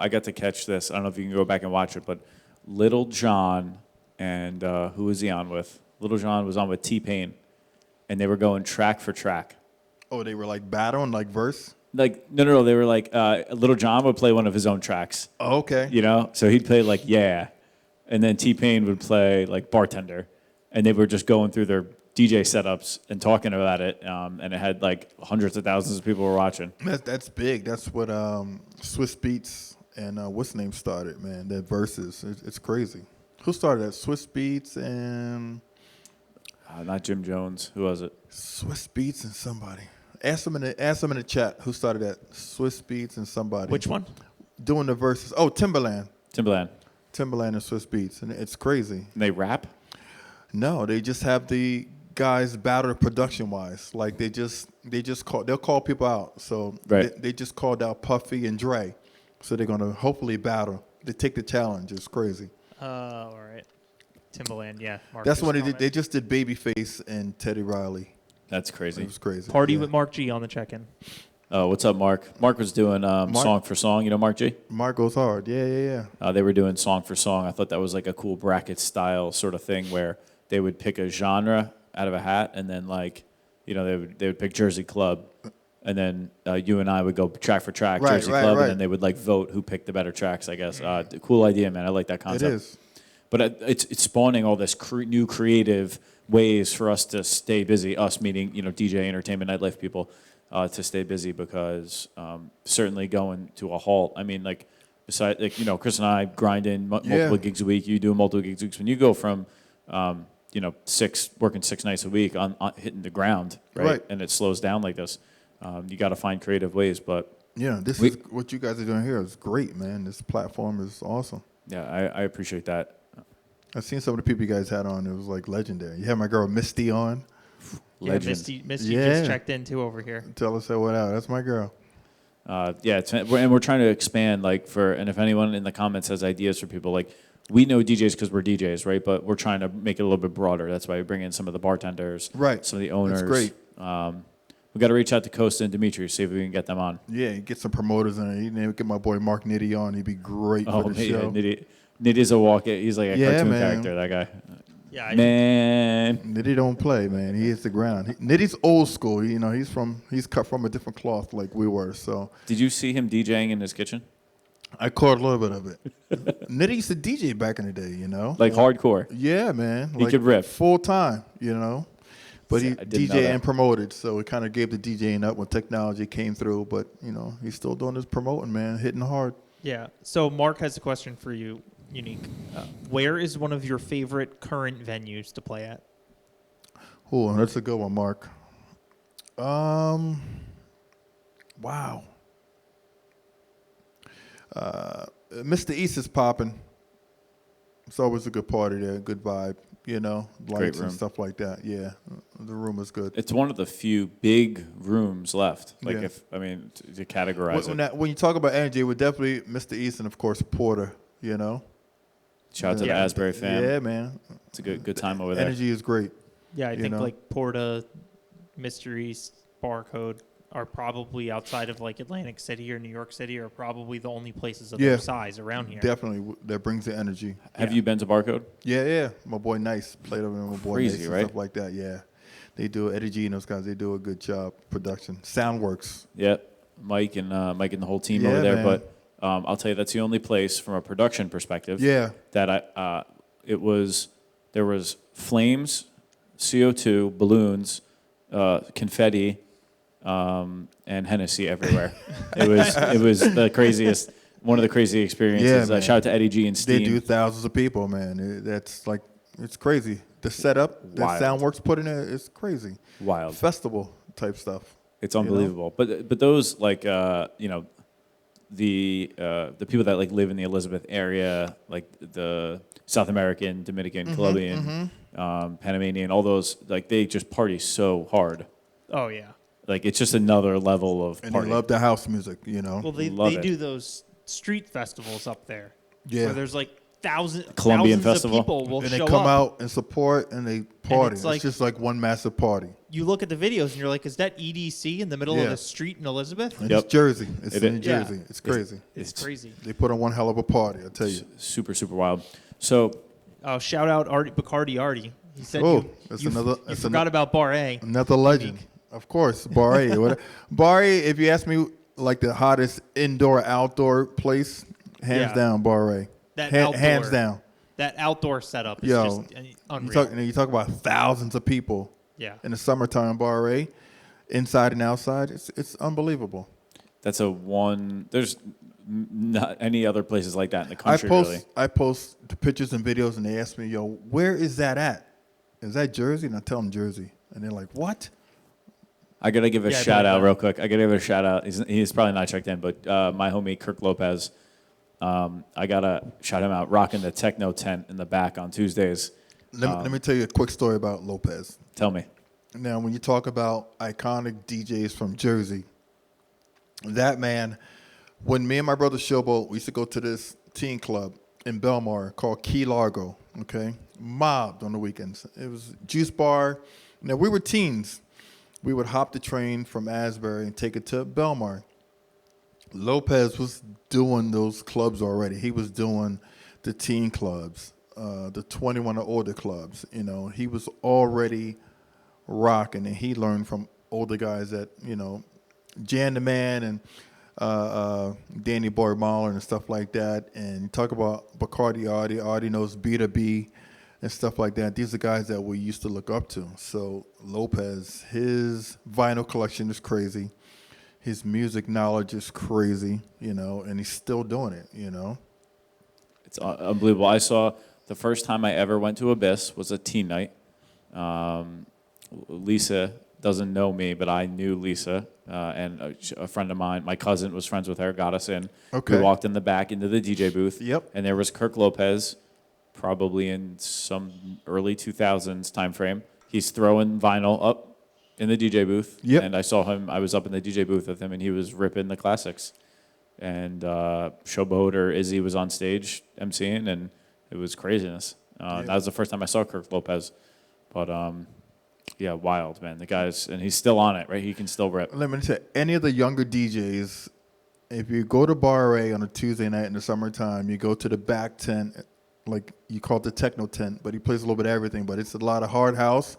got to catch this. I don't know if you can go back and watch it, but Little John and who was he on with? Little John was on with T-Pain, and they were going track for track. Oh, they were battling verse? No. They were Little John would play one of his own tracks. Oh, okay. So he'd play Yeah, and then T-Pain would play Bartender, and they were just going through their DJ setups and talking about it, and it had hundreds of thousands of people were watching. That's big. That's what Swiss Beats and what's the name started, man. That verses. It's crazy. Who started that? Swiss Beats and not Jim Jones. Who was it? Swiss Beats and somebody. Ask them in the chat who started that. Swiss Beats and somebody. Which one? Doing the verses. Oh, Timbaland Timbaland. and Swiss Beats, and it's crazy. And they rap? No, they just have the guys battle production wise. They'll call people out. So they just called out Puffy and Dre. So they're gonna hopefully battle. They take the challenge. It's crazy. All right. Timbaland, yeah. Mark That's just when commented. they just did Babyface and Teddy Riley. That's crazy. It was crazy. Party with Mark G on the check-in. Oh, what's up, Mark? Mark was doing song for song. You know Mark G? Mark goes hard. Yeah. They were doing song for song. I thought that was a cool bracket style sort of thing where they would pick a genre out of a hat and then they would pick Jersey Club and then you and I would go track for track, Right, Jersey right, Club, right. and then they would like vote who picked the better tracks. I guess. Cool idea, man. I like that It concept. is. But it's spawning all this new creative ways for us to stay busy. Us meaning DJ, entertainment, nightlife people, to stay busy because certainly going to a halt. I mean, like besides Chris and I grinding multiple gigs a week. You do multiple gigs a week. When you go from working 6 nights a week on hitting the ground, right? And it slows down like this. You got to find creative ways, but This is what you guys are doing here is great, man. This platform is awesome. yeah, I appreciate that. I've seen some of the people you guys had on. It was like legendary. You had my girl Misty on. Yeah, Legend. Misty Yeah. just checked in too over here. Tell us what out. That's my girl. And we're trying to expand and if anyone in the comments has ideas for people, like we know DJs because we're DJs, right? But we're trying to make it a little bit broader. That's why we bring in some of the bartenders, Right. some of the owners. That's great. We got to reach out to Costa and Dimitri, see if we can get them on. Yeah, get some promoters in it. You need to get my boy Mark Nitty on. He'd be great for the show. Nitty's a walk. He's like a cartoon man. character. That guy. Yeah, Man. Nitty don't play, man. He hits the ground. Nitty's old school. He's cut from a different cloth like we were. So Did you see him DJing in his kitchen? I caught a little bit of it. Nitty used to DJ back in the day, Like hardcore. Yeah, man. He could rip. full time, But he I didn't know DJ that. and promoted, so it kind of gave the DJing up when technology came through. But he's still doing his promoting, man, hitting hard. Yeah. So Mark has a question for you, Unique. Where is one of your favorite current venues to play at? Oh, that's a good one, Mark. Wow. Mr. East is popping. It's always a good party there, good vibe, lights room. and stuff like that. Yeah, the room is good. It's one of the few big rooms left. Like Yeah. to categorize it. When you talk about energy, we're definitely Mr. East and of course Porter. Shout out to the Yeah. Asbury fam. Yeah, man. It's a good time over there. Energy is great. Yeah, I You think know? like Porta, Mysteries, Barcode are probably outside of like Atlantic City or New York City are probably the only places of Yeah. their size around here. Definitely, that brings the energy. Have Yeah. you been to Barcode? Yeah. My boy Nice played over there. My boy Crazy, Nice right? and stuff like that. Yeah, they do. Eddie G and those guys, they do a good job. Production, Soundworks. Yeah, Mike and the whole team Yeah, over there. man. But I'll tell you, that's the only place from a production perspective. Yeah, That there was flames, CO2, balloons, confetti, and Hennessy everywhere. it was the craziest, one of the crazy experiences. Yeah, man. Shout out to Eddie G and they Steam. do thousands of people, man. That's like it's crazy. The setup Wild. that Soundworks put in there is crazy. Wild. Festival type stuff. It's unbelievable. But those the people that like live in the Elizabeth area, like the South American, Dominican, Colombian, Panamanian, all those, like they just party so hard. Oh yeah. Like it's just another level of And party. they love the house music, Well, they Love it. do those street festivals up there. Yeah. Where there's like Colombian thousands festival. of people will And they show come up. out and support and they party. it's It's, like- just like one massive party. You look at the videos and you're like, is that EDC in the middle of Yeah. the street in Elizabeth? And Yep. It's Jersey. It's It in is. Yeah. Jersey. It's crazy. It's crazy. They put on one hell of a party, I tell you. Super, super wild. So Shout out Bacardi Artie. He said Oh, that's you that's forgot about Bar A. another legend. Of course, Bar A. Bar A, if you ask me, like the hottest indoor-outdoor place, hands Yeah. down, Bar A. That Hands outdoor- down. That outdoor setup is Yo, just You unreal. talk about thousands of people Yeah. in the summertime, Bar A, inside and outside. It's unbelievable. there's not any other places like that in the country, really. I post the pictures and videos, and they ask me, "Yo, where is that at? Is that Jersey?" And I tell them Jersey, and they're like, "What?" I gotta give a Yeah, I shout bet out that. real quick. I gotta give a shout out. He's probably not checked in, but my homie Kirk Lopez. I gotta shout him out. Rocking the techno tent in the back on Tuesdays. Let me tell you a quick story about Lopez. Tell me. Now, when you talk about iconic DJs from Jersey, that man, when me and my brother Showboat, we used to go to this teen club in Belmar called Key Largo, okay? Mobbed on the weekends. It was juice bar. Now, we were teens. We would hop the train from Asbury and take it to Belmar. Lopez was doing those clubs already. He was doing the teen clubs, the 21 or older clubs. He was already rocking, and he learned from older guys that Jan the Man and Danny Boy Mahler and stuff like that. And you talk about Bacardi Artie knows B2B and stuff like that. These are guys that we used to look up to. So Lopez, his vinyl collection is crazy. His music knowledge is crazy, and he's still doing it, It's unbelievable. I saw the first time I ever went to Abyss was a teen night. Lisa doesn't know me, but I knew Lisa, and a friend of mine, my cousin was friends with her, got us in. Okay. We walked in the back into the DJ booth. Yep. And there was Kirk Lopez, probably in some early 2000s time frame. He's throwing vinyl up in the DJ booth. Yep. And I saw him, I was up in the DJ booth with him, and he was ripping the classics. And Showboat or Izzy was on stage emceeing, and it was craziness. That was the first time I saw Kirk Lopez. But, yeah, wild, man. The guy's, and he's still on it, right? He can still rip. Let me tell you, any of the younger DJs, if you go to Bar A on a Tuesday night in the summertime, you go to the back tent, like you call it the techno tent, but he plays a little bit of everything, but it's a lot of hard house.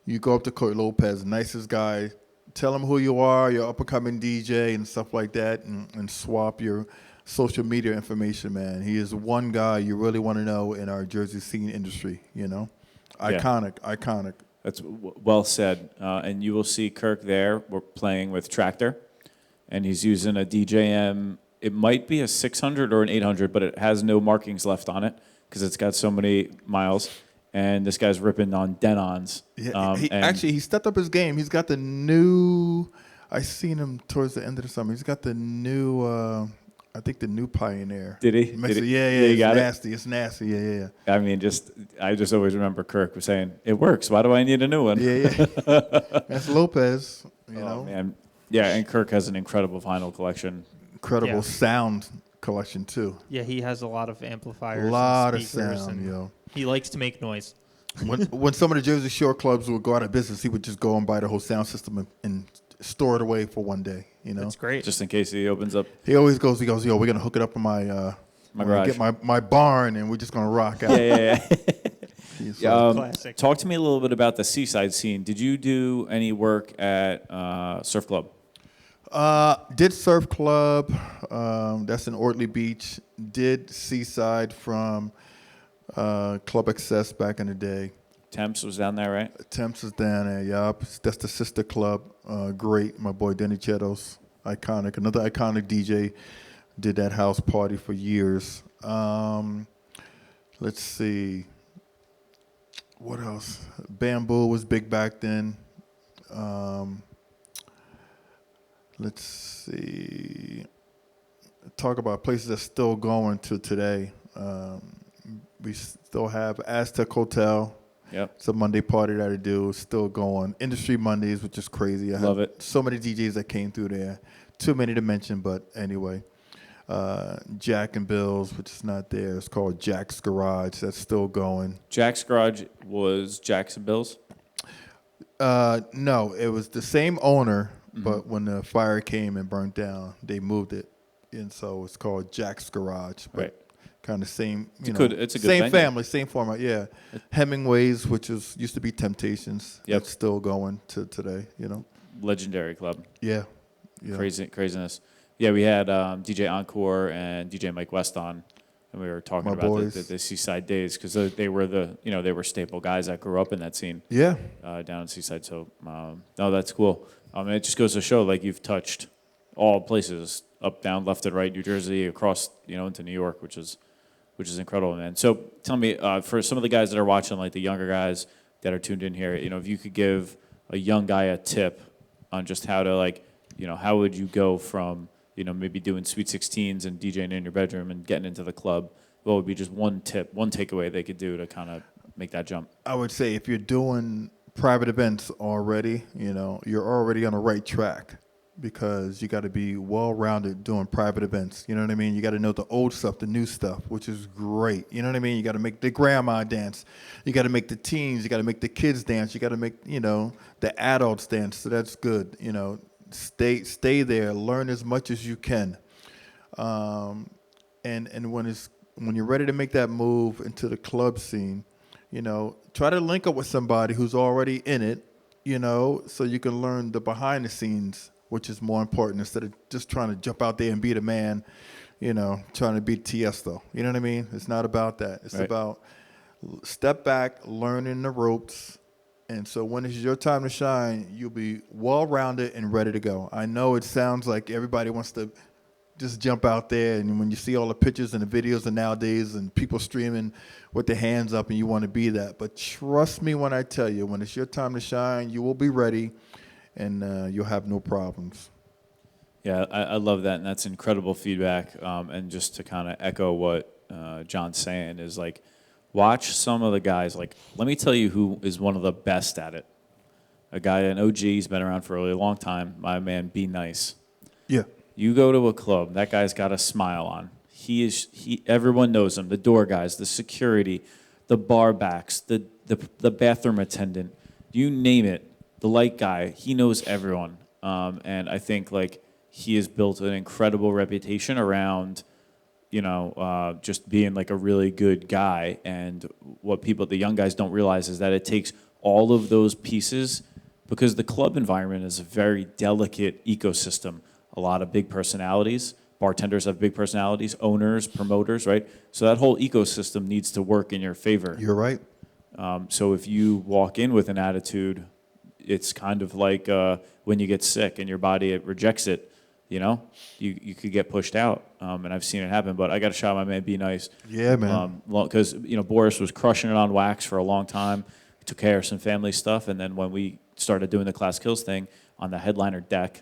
You go up to Kirk Lopez, nicest guy. Tell him who you are, your up-and-coming DJ and stuff like that, and swap your social media information, man. He is one guy you really want to know in our Jersey scene industry, Iconic. That's well said. And you will see Kirk there. We're playing with Tractor, and he's using a DJM. It might be a 600 or an 800, but it has no markings left on it because it's got so many miles. And this guy's ripping on Denons. Yeah, he stepped up his game. He's got the new. I seen him towards the end of the summer. He's got the new. I think the new Pioneer. Did he? Yeah. He got nasty. It's nasty. Yeah. I mean, I just always remember Kirk was saying, "It works. Why do I need a new one?" Yeah. That's Lopez. You know. Man. Yeah, and Kirk has an incredible vinyl collection. Incredible sound collection too. Yeah, he has a lot of amplifiers. A lot and of speakers, sound, and yo. He likes to make noise. When some of the Jersey Shore clubs would go out of business, he would just go and buy the whole sound system and store it away for one day. That's great. Just in case he opens up. He always goes, yo, we're gonna hook it up in my garage. Get my barn, and we're just gonna rock out. Yeah. He's Classic. Talk to me a little bit about the Seaside scene. Did you do any work at Surf Club? Did Surf Club. That's in Ortley Beach. Did Seaside from Club Excess back in the day. Temps was down there, right? Temps is down there, yup. That's the sister club. Great. My boy Denny Chetos. Iconic. Another iconic DJ. Did that house party for years. Let's see. What else? Bamboo was big back then. Let's see. Talk about places that's still going to today. We still have Aztec Hotel. Yep. It's a Monday party that I do. Still going. Industry Mondays, which is crazy. I Love have it. So many DJs that came through there. Too many to mention, but anyway. Jack and Bill's, which is not there. It's called Jack's Garage. That's still going. Jack's Garage was Jackson Bill's? No, it was the same owner, but when the fire came and burnt down, they moved it. And so it's called Jack's Garage. But Right. kind of same, It's a good same venue. family, same format, yeah. Hemingway's, which used to be Temptations. Yep. That's still going to today, Legendary club. Yeah. Craziness. Yeah, we had DJ Encore and DJ Mike West on, and we were talking My about boys. the Seaside days because they were they were staple guys that grew up in that scene Yeah. down in Seaside. So no, that's cool. It just goes to show like you've touched all places, up, down, left, and right, New Jersey, across into New York, which is incredible, man. So tell me, for some of the guys that are watching, like the younger guys that are tuned in here, if you could give a young guy a tip on just how to how would you go from maybe doing Sweet 16s and DJing in your bedroom and getting into the club, what would be just one tip, one takeaway they could do to kind of make that jump? I would say if you're doing private events already, you're already on the right track because you got to be well-rounded doing private events. You know what I mean? You got to know the old stuff, the new stuff, which is great. You know what I mean? You got to make the grandma dance. You got to make the teens. You got to make the kids dance. You got to make, the adults dance. So that's good. Stay there. Learn as much as you can. And when you're ready to make that move into the club scene, try to link up with somebody who's already in it, so you can learn the behind the scenes which is more important instead of just trying to jump out there and be the man, trying to beat Tiesto. You know what I mean? It's not about that. It's Right. about step back, learning the ropes. And so when it's your time to shine, you'll be well-rounded and ready to go. I know it sounds like everybody wants to just jump out there, and when you see all the pictures and the videos of nowadays and people streaming with their hands up and you want to be that. But trust me when I tell you, when it's your time to shine, you will be ready and you'll have no problems. Yeah, I love that, and that's incredible feedback. And just to kind of echo what John's saying is like, watch some of the guys. Like, let me tell you who is one of the best at it. A guy, an OG, he's been around for a really long time. My man, Be Nice. Yeah. You go to a club, that guy's got a smile on. Everyone knows him. The door guys, the security, the bar backs, the bathroom attendant, you name it. The light guy, he knows everyone. And I think like he has built an incredible reputation around, just being like a really good guy. And what the young guys don't realize is that it takes all of those pieces, because the club environment is a very delicate ecosystem. A lot of big personalities. Bartenders have big personalities, owners, promoters, right? So that whole ecosystem needs to work in your favor. You're right. So if you walk in with an attitude, it's kind of like when you get sick and your body rejects it, you could get pushed out. And I've seen it happen. But I got to shout out my man, Be Nice. Yeah, man. Because, Boris was crushing it on wax for a long time. He took care of some family stuff. And then when we started doing the Class Kills thing on the headliner deck,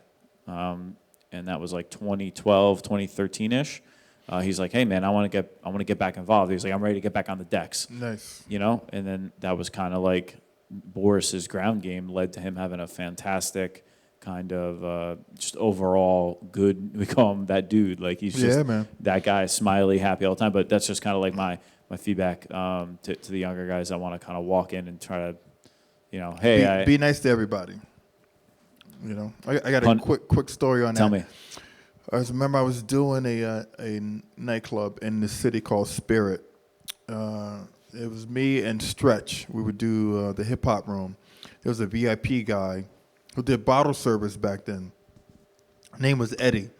and that was like 2012, 2013-ish. He's like, hey man, I want to get back involved. He's like, I'm ready to get back on the decks. Nice. And then that was kind of like Boris's ground game led to him having a fantastic kind of just overall good. We call him that dude. Like he's just man. That guy, smiley, happy all the time. But that's just kind of like my feedback to the younger guys that want to kind of walk in and try to, hey, be nice to everybody. I got a quick story on that. Tell me. I remember I was doing a nightclub in the city called Spirit. It was me and Stretch. We would do the hip hop room. There was a VIP guy who did bottle service back then. Name was Eddie.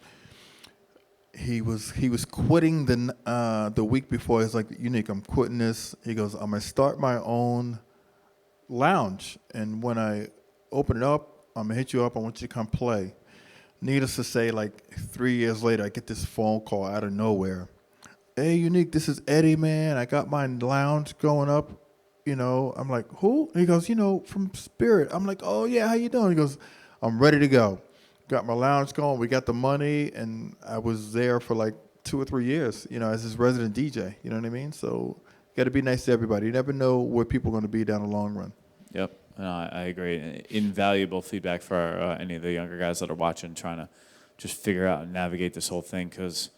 He was quitting the week before. He's like, Unique, I'm quitting this. He goes, I'm gonna start my own lounge, and when I open it up, I'm gonna hit you up. I want you to come play. Needless to say, like 3 years later, I get this phone call out of nowhere. Hey, Unique, this is Eddie, man. I got my lounge going up. I'm like, who? He goes, from Spirit. I'm like, oh yeah, how you doing? He goes, I'm ready to go. Got my lounge going. We got the money, and I was there for like 2 or 3 years. As his resident DJ. You know what I mean? So, got to be nice to everybody. You never know where people are going to be down the long run. Yep. No, I agree. Invaluable feedback for any of the younger guys that are watching, trying to just figure out and navigate this whole thing, because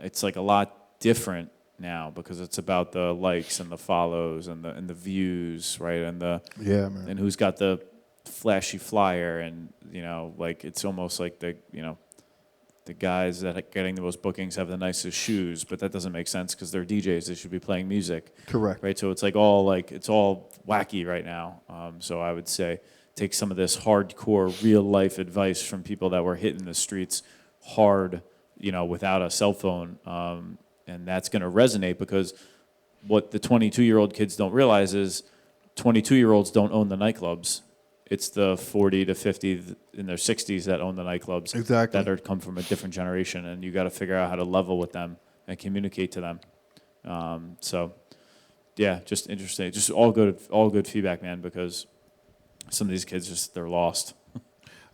it's like a lot different now, because it's about the likes and the follows and the views, right? And and who's got the flashy flyer, and like it's almost like the guys that are getting the most bookings have the nicest shoes, but that doesn't make sense because they're DJs. They should be playing music. Correct. Right. So it's it's all wacky right now. So I would say take some of this hardcore real life advice from people that were hitting the streets hard, without a cell phone. And that's going to resonate, because what the 22-year-old kids don't realize is 22-year-olds don't own the nightclubs. It's the 40 to 50 in their 60s that own the nightclubs. Exactly. That come from a different generation, and you got to figure out how to level with them and communicate to them. So, yeah, just interesting. Just all good feedback, man, because some of these kids they're lost.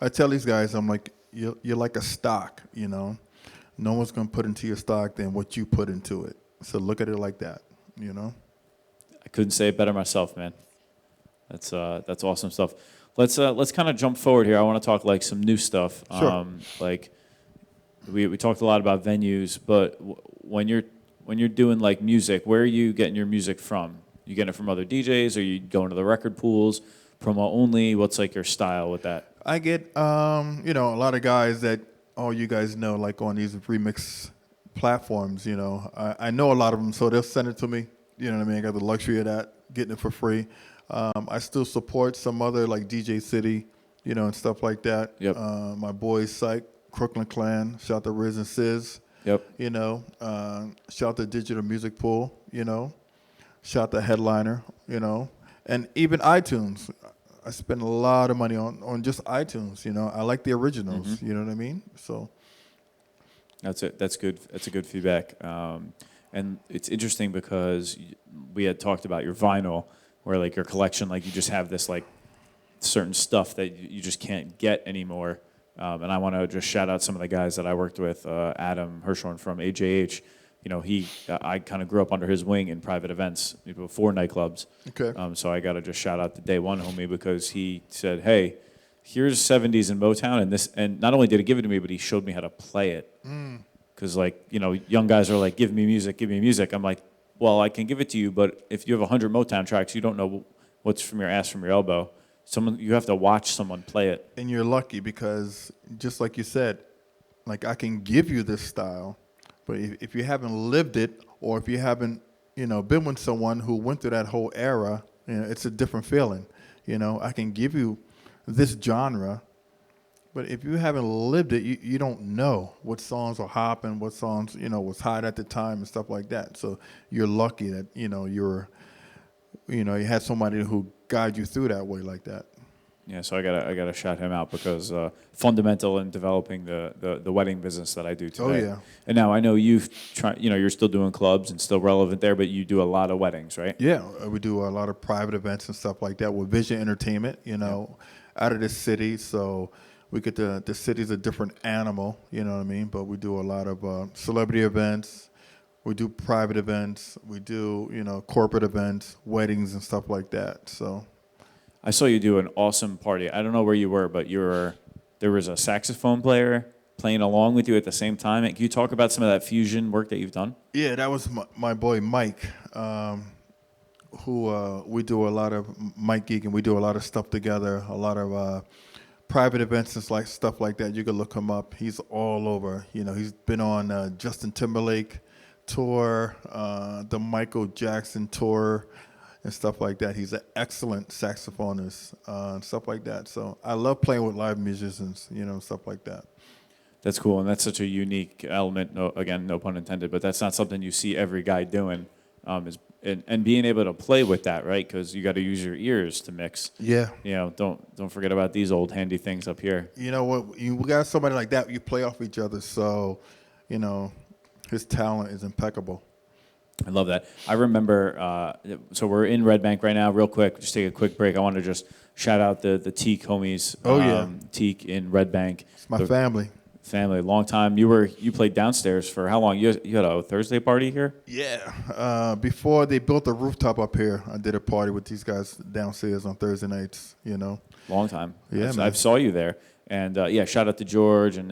I tell these guys, I'm like, you're like a stock, No one's going to put into your stock than what you put into it. So look at it like that, I couldn't say it better myself, man. That's awesome stuff. Let's kind of jump forward here. I want to talk like some new stuff. Sure. We talked a lot about venues, but when you're doing like music, where are you getting your music from? You getting it from other DJs? Or you going to the record pools, promo only? What's like your style with that? I get a lot of guys that all you guys know, like on these remix platforms. I know a lot of them, so they'll send it to me. You know what I mean? I got the luxury of that, getting it for free. I still support some other like DJ City, and stuff like that. Yep. My boys, Psych, Crooklyn Clan, shout out to Riz and Sis, Yep. shout out to Digital Music Pool, shout out to Headliner, and even iTunes. I spend a lot of money on just iTunes, I like the originals, you know what I mean? So That's it. That's good. That's a good feedback. And it's interesting because we had talked about your vinyl, where like your collection, like you just have this like certain stuff that you just can't get anymore. And I want to just shout out some of the guys that I worked with. Adam Hirschhorn from AJH. I kind of grew up under his wing in private events before nightclubs. Okay. So I got to just shout out the Day One homie because he said, "Hey, here's 70s in Motown," and not only did he give it to me, but he showed me how to play it. Because young guys are like, give me music. I'm like, well, I can give it to you, but if you have 100 Motown tracks, you don't know what's from your ass from your elbow. You have to watch someone play it. And you're lucky because just like you said, like I can give you this style, but if you haven't lived it, or if you haven't, been with someone who went through that whole era, it's a different feeling. I can give you this genre, but if you haven't lived it, you don't know what songs are hopping, what songs, was hot at the time and stuff like that. So you're lucky that, you had somebody who guided you through that way like that. Yeah, so I gotta shout him out because fundamental in developing the wedding business that I do today. Oh yeah. And now I know you're still doing clubs and still relevant there, but you do a lot of weddings, right? Yeah, we do a lot of private events and stuff like that with Vision Entertainment, out of the city. So we get the city's a different animal, you know what I mean? But we do a lot of celebrity events. We do private events. We do, corporate events, weddings and stuff like that. So I saw you do an awesome party. I don't know where you were, but there was a saxophone player playing along with you at the same time. Can you talk about some of that fusion work that you've done? Yeah, that was my boy Mike, who we do a lot of Mike Geek, and we do a lot of stuff together, a lot of private events and stuff like that. You can look him up. He's all over. He's been on Justin Timberlake tour, the Michael Jackson tour, and stuff like that. He's an excellent saxophonist and stuff like that. So I love playing with live musicians, stuff like that. That's cool, and that's such a unique element. No pun intended, but that's not something you see every guy doing. And being able to play with that, right? Because you got to use your ears to mix. Yeah. Don't forget about these old handy things up here. You know what? You got somebody like that. You play off each other, so his talent is impeccable. I love that. I remember, so we're in Red Bank right now. Real quick, just take a quick break. I want to just shout out the Teak homies. Oh, yeah. Teak in Red Bank. It's my family. Family, long time. You played downstairs for how long? You had a Thursday party here? Yeah. Before they built a rooftop up here, I did a party with these guys downstairs on Thursday nights, Long time. Yeah, man. I saw you there. And shout out to George and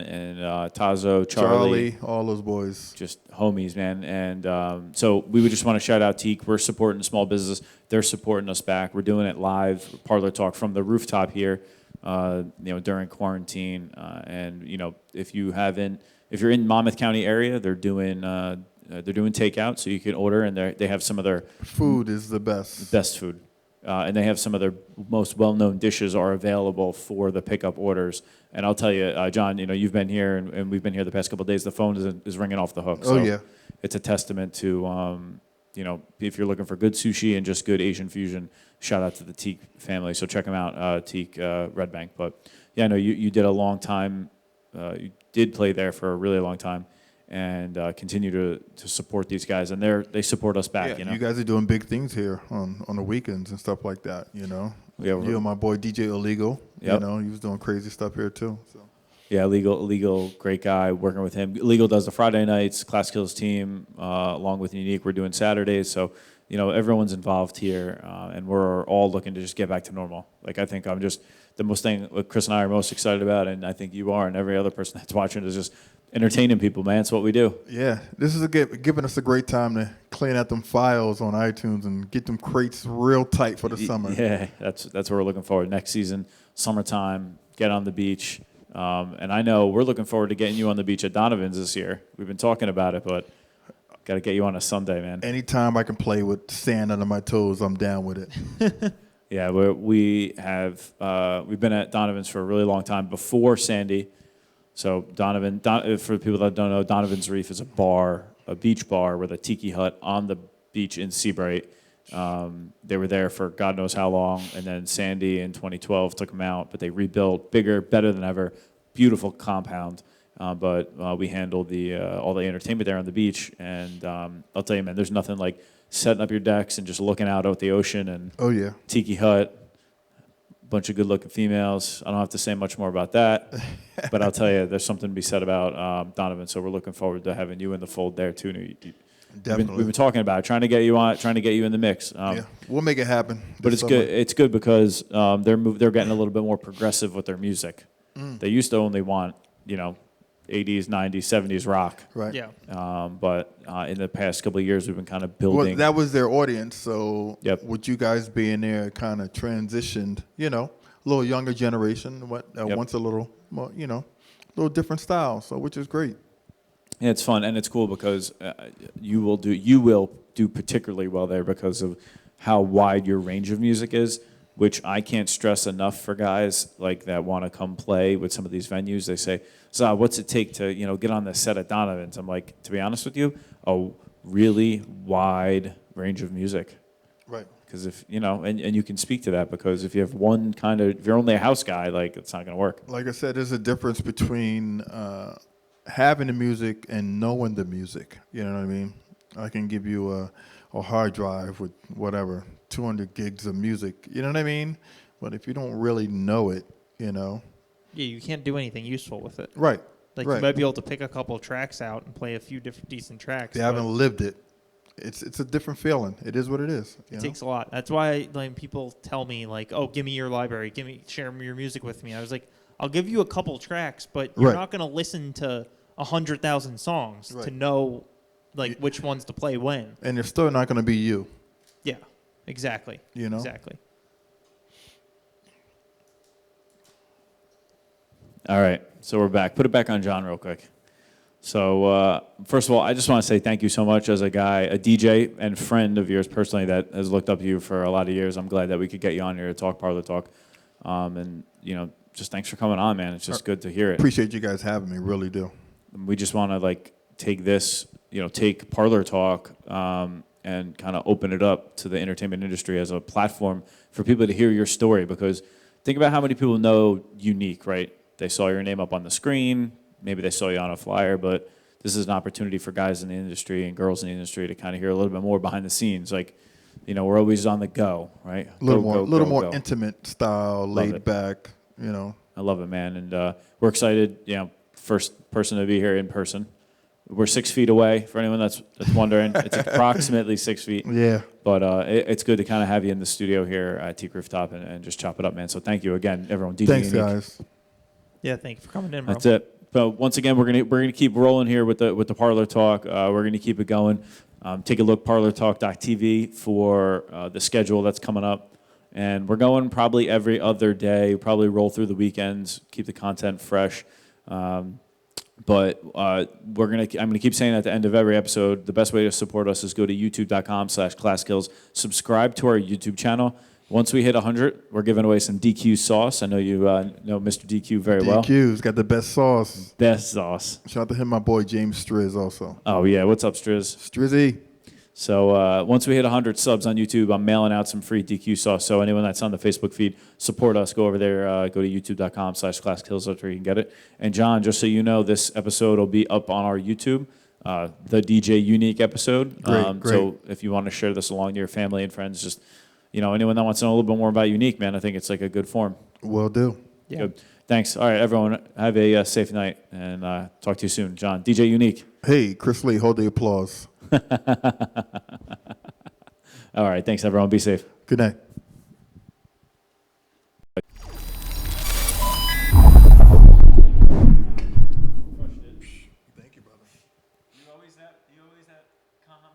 Tazo, Charlie, all those boys. Just homies, man. And so we would just want to shout out Teak. We're supporting small business. They're supporting us back. We're doing it live, Parlor Talk from the rooftop here, during quarantine. And if you're in Monmouth County area, they're doing takeout, so you can order, and they have some of their food is the best food. And they have some of their most well-known dishes are available for the pickup orders. And I'll tell you, John, you've been here and we've been here the past couple of days. The phone is ringing off the hook. So yeah. It's a testament to, if you're looking for good sushi and just good Asian fusion, shout out to the Teak family. So check them out, Teak Red Bank. But yeah, no, you did a long time. You did play there for a really long time. And continue to support these guys, and they support us back. Yeah, you guys are doing big things here on the weekends and stuff like that. Yeah, you and my boy DJ Illegal. Yep. He was doing crazy stuff here too. So. Yeah, Illegal, great guy. Working with him. Illegal does the Friday nights. Class Kills team, along with Unique, we're doing Saturdays. So everyone's involved here, and we're all looking to just get back to normal. Like I think I'm just the most thing Chris and I are most excited about, and I think you are, and every other person that's watching is just entertaining people, man. It's what we do. Yeah, this is giving us a great time to clean out them files on iTunes and get them crates real tight for the summer. Yeah, that's what we're looking forward. Next season, summertime, get on the beach. And I know we're looking forward to getting you on the beach at Donovan's this year. We've been talking about it, but got to get you on a Sunday, man. Anytime I can play with sand under my toes, I'm down with it. Yeah, we've been at Donovan's for a really long time before Sandy. So for the people that don't know, Donovan's Reef is a beach bar with a tiki hut on the beach in Seabright. They were there for God knows how long, and then Sandy in 2012 took them out, but they rebuilt, bigger, better than ever, beautiful compound. But we handled all the entertainment there on the beach, and I'll tell you, man, there's nothing like setting up your decks and just looking out at the ocean and Oh yeah. tiki hut, bunch of good-looking females. I don't have to say much more about that, but I'll tell you, there's something to be said about Donovan. So we're looking forward to having you in the fold there too. Definitely. We've been talking about it, trying to get you on, trying to get you in the mix. Yeah, we'll make it happen. But it's good. It's good because they're getting a little bit more progressive with their music. They used to only want 80s, 90s, 70s rock. Right. Yeah. But in the past couple of years, we've been kind of Well, building. that was their audience, so Yep. with you guys being there, kind of transitioned, a little younger generation, Yep. wants a little more, little different style, so which is great. Yeah, it's fun and it's cool because you will do particularly well there because of how wide your range of music is, which I can't stress enough for guys like that want to come play with some of these venues. They say, "So, what's it take to get on the set at Donovan's?" I'm like, to be honest with you, a really wide range of music. Right. Because if and you can speak to that because if you have if you're only a house guy, like it's not going to work. Like I said, there's a difference between having the music and knowing the music. You know what I mean? I can give you a hard drive with whatever 200 gigs of music. You know what I mean? But if you don't really know it, Yeah, you can't do anything useful with it. right? Like right. you might be able to pick a couple of tracks out and play a few different decent tracks. They but haven't lived it. It's a different feeling. It is what it is. It takes a lot. That's why people tell me like, "Oh, give me your library. Share your music with me." I was like, "I'll give you a couple tracks, but you're Right. not going to listen to 100,000 songs to Right. know which ones to play when." And they're still not going to be you. Yeah, exactly. Exactly. All right, so we're back. Put it back on John real quick. So first of all, I just want to say thank you so much as a guy, a DJ and friend of yours personally that has looked up to you for a lot of years. I'm glad that we could get you on here to talk Parlor Talk. And, just thanks for coming on, man. It's just good to hear it. Appreciate you guys having me. Really do. We just want to take this, take Parlor Talk and kind of open it up to the entertainment industry as a platform for people to hear your story. Because think about how many people know Unique, right? They saw your name up on the screen. Maybe they saw you on a flyer, but this is an opportunity for guys in the industry and girls in the industry to kind of hear a little bit more behind the scenes. We're always on the go, right? A little more go. intimate style, laid it. back, I love it, man. And we're excited, first person to be here in person. We're 6 feet away, for anyone that's wondering. It's approximately 6 feet. Yeah. But it's good to kind of have you in the studio here at Teak Rooftop and just chop it up, man. So thank you again, everyone. DJ Thanks, Unique. guys. Yeah, thank you for coming in, bro. That's it. But once again, we're gonna keep rolling here with the Parlor Talk. We're gonna keep it going. Take a look, parlortalk.tv for the schedule that's coming up, and we're going probably every other day. Probably roll through the weekends, keep the content fresh. But I'm gonna keep saying at the end of every episode, the best way to support us is go to youtube.com/ClassKills. Subscribe to our YouTube channel. Once we hit 100, we're giving away some DQ sauce. I know you know Mr. DQ very well. DQ's got the best sauce. Best sauce. Shout out to him, my boy James Striz also. Oh, yeah. What's up, Striz? Strizzy. So once we hit 100 subs on YouTube, I'm mailing out some free DQ sauce. So anyone that's on the Facebook feed, support us. Go over there. Go to youtube.com/ClassKills. That's where you can get it. And John, just so you know, this episode will be up on our YouTube, the DJ Unique episode. Great. So if you want to share this along to your family and friends, just anyone that wants to know a little bit more about Unique, man, I think it's a good form. Will do. Yeah. Good. Thanks. All right, everyone. Have a safe night, and talk to you soon. John, DJ Unique. Hey, Chris Lee, hold the applause. All right. Thanks, everyone. Be safe. Good night.